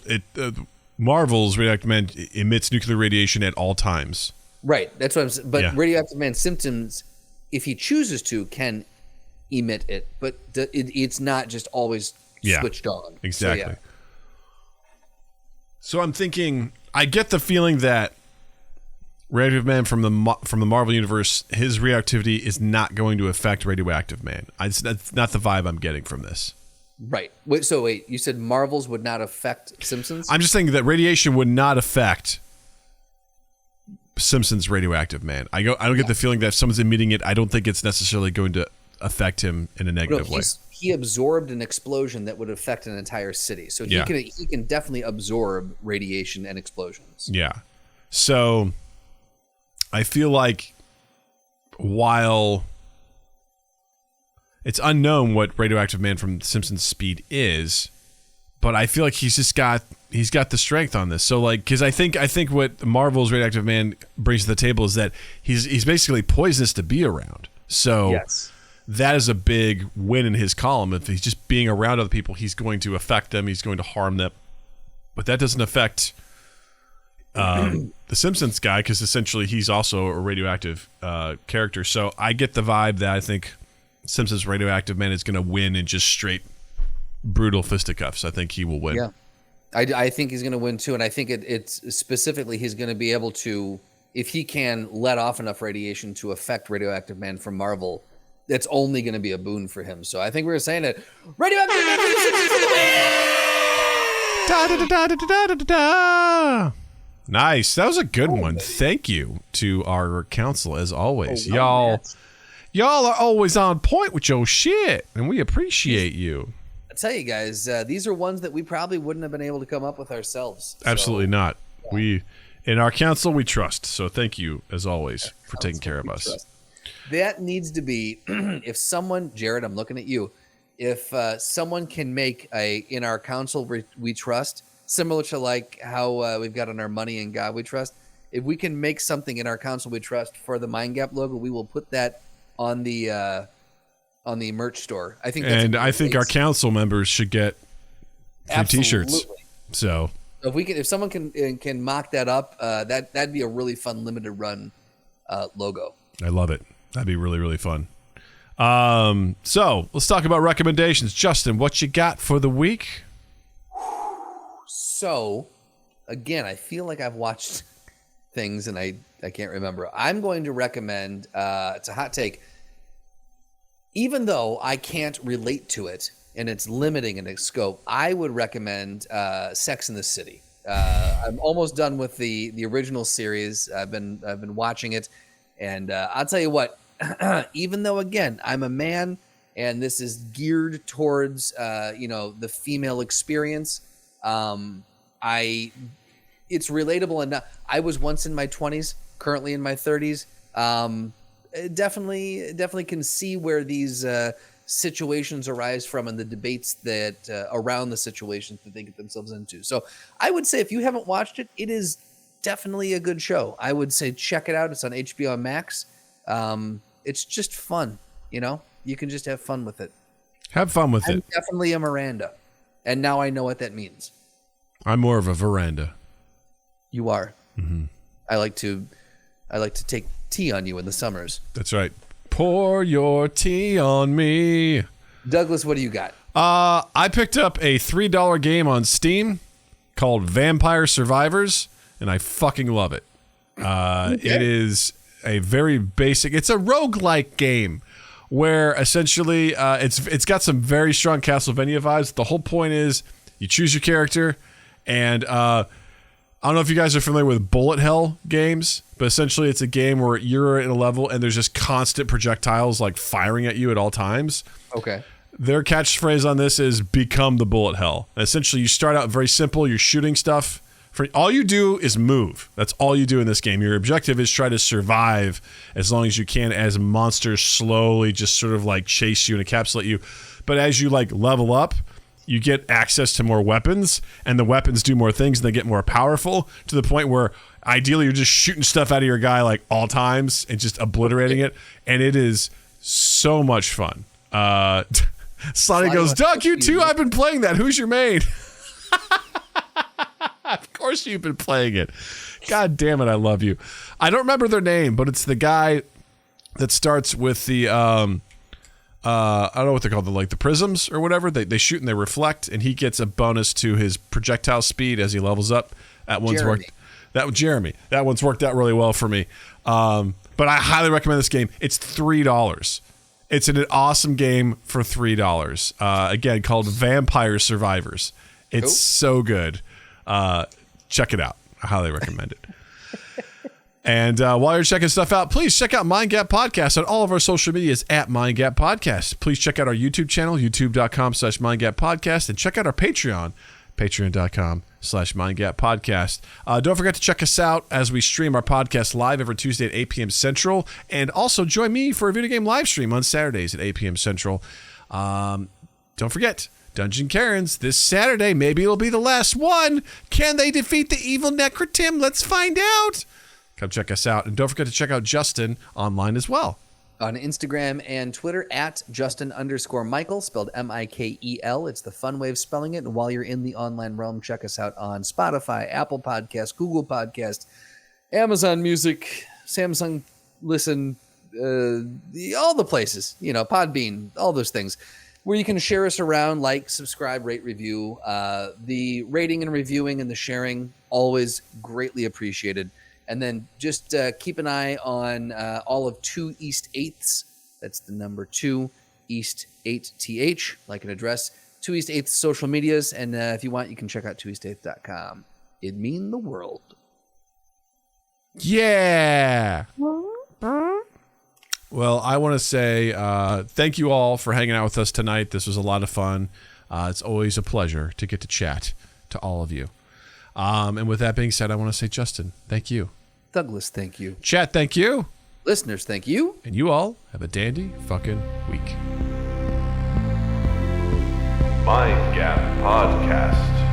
Marvel's Radioactive Man emits nuclear radiation at all times. Right, that's what I'm saying. But yeah. Radioactive Man Simpsons, if he chooses to, can emit it, but it's not just always switched on. Exactly. So I'm thinking, I get the feeling that Radioactive Man from the Marvel universe, his reactivity is not going to affect Radioactive Man. That's not the vibe I'm getting from this. Right. Wait, you said Marvel's would not affect Simpsons? I'm just saying that radiation would not affect Simpsons Radioactive Man. I don't get the feeling that if someone's emitting it, I don't think it's necessarily going to affect him in a negative way. He absorbed an explosion that would affect an entire city. So he can definitely absorb radiation and explosions. Yeah. So I feel like while it's unknown what Radioactive Man from Simpsons Speed is, but I feel like he's got the strength on this. So like, because I think what Marvel's Radioactive Man brings to the table is that he's basically poisonous to be around. So yes. That is a big win in his column. If he's just being around other people, he's going to affect them. He's going to harm them. But that doesn't affect the Simpsons guy, because essentially he's also a radioactive character. So I get the vibe that I think Simpsons Radioactive Man is going to win in just straight brutal fisticuffs. I think he will win. Yeah, I think he's going to win too. And I think it's specifically he's going to be able to, if he can let off enough radiation to affect Radioactive Man from Marvel, it's only going to be a boon for him. So I think we were saying it. Radioactive Man for the Simpsons for the win! Da, da, da, da, da, da, da, da. Nice. That was a good one. Thank you to our council, as always. Y'all are always on point with your shit, and we appreciate you. I tell you guys, these are ones that we probably wouldn't have been able to come up with ourselves. Absolutely not. Yeah. In our council, we trust. So thank you, as always, for taking care of us. Trust. That needs to be, if someone, Jared, I'm looking at you. If someone can make in our council we trust, similar to like how we've got on our money and God we trust, if we can make something in our council we trust for the Mind Gap logo, we will put that on the merch store. I think, I think our council members should get free T-shirts. So if someone can mock that up, that'd be a really fun limited run logo. I love it. That'd be really, really fun. So let's talk about recommendations. Justin, what you got for the week? So, again, I feel like I've watched things and I can't remember. I'm going to recommend, it's a hot take, even though I can't relate to it and it's limiting in its scope, I would recommend Sex and the City. I'm almost done with the original series. I've been watching it, and I'll tell you what, even though, again, I'm a man and this is geared towards the female experience, it's relatable enough. I was once in my 20s, currently in my 30s. Definitely can see where these situations arise from and the debates that around the situations that they get themselves into. So I would say if you haven't watched it, it is definitely a good show. I would say check it out. It's on HBO Max. It's just fun. You can just have fun with it. Have fun with it. I'm definitely a Miranda, and now I know what that means. I'm more of a veranda. You are. Mm-hmm. I like to take tea on you in the summers. That's right. Pour your tea on me. Douglas, what do you got? I picked up a $3 game on Steam called Vampire Survivors, and I fucking love it. Okay. It is a very basic, it's a roguelike game where essentially it's got some very strong Castlevania vibes. The whole point is you choose your character, and I don't know if you guys are familiar with bullet hell games, but essentially it's a game where you're in a level and there's just constant projectiles like firing at you at all times. Okay. Their catchphrase on this is become the bullet hell. And essentially you start out very simple. You're shooting stuff. All you do is move. That's all you do in this game. Your objective is try to survive as long as you can as monsters slowly just sort of like chase you and encapsulate you. But as you like level up, you get access to more weapons, and the weapons do more things, and they get more powerful to the point where ideally you're just shooting stuff out of your guy like all times and just obliterating it. And it is so much fun. Slotty goes, Doug, you too? I've been playing that. Who's your main? Of course you've been playing it. God damn it, I love you. I don't remember their name, but it's the guy that starts with the I don't know what they're called, the prisms or whatever. They shoot and they reflect, and he gets a bonus to his projectile speed as he levels up. That one's worked. Jeremy. That one's worked out really well for me. But I highly recommend this game. It's $3. It's an awesome game for $3. Again, called Vampire Survivors. It's so good. Check it out. I highly recommend it. And while you're checking stuff out, please check out Mind Gap Podcast on all of our social medias at Mind Gap Podcast. Please check out our YouTube channel, youtube.com/Mind Gap Podcast, and check out our Patreon, patreon.com/Mind Gap Podcast. Don't forget to check us out as we stream our podcast live every Tuesday at 8 p.m. Central. And also join me for a video game live stream on Saturdays at 8 p.m. Central. Don't forget, Dungeon Karens this Saturday. Maybe it'll be the last one. Can they defeat the evil Necrotim? Let's find out. Come check us out. And don't forget to check out Justin online as well. On Instagram and Twitter at Justin_Michael, spelled Mikel. It's the fun way of spelling it. And while you're in the online realm, check us out on Spotify, Apple Podcasts, Google Podcasts, Amazon Music, Samsung Listen, all the places, Podbean, all those things, where you can share us around, like, subscribe, rate, review. The rating and reviewing and the sharing, always greatly appreciated. And then just keep an eye on all of 2 East 8ths. That's the number 2 East 8th, like an address. 2 East 8th social medias. And if you want, you can check out 2east8th.com. It'd mean the world. Yeah. Well, I want to say thank you all for hanging out with us tonight. This was a lot of fun. It's always a pleasure to get to chat to all of you. And with that being said, I want to say, Justin, thank you. Douglas, thank you. Chat, thank you. Listeners, thank you. And you all have a dandy fucking week. Mind Gap Podcast.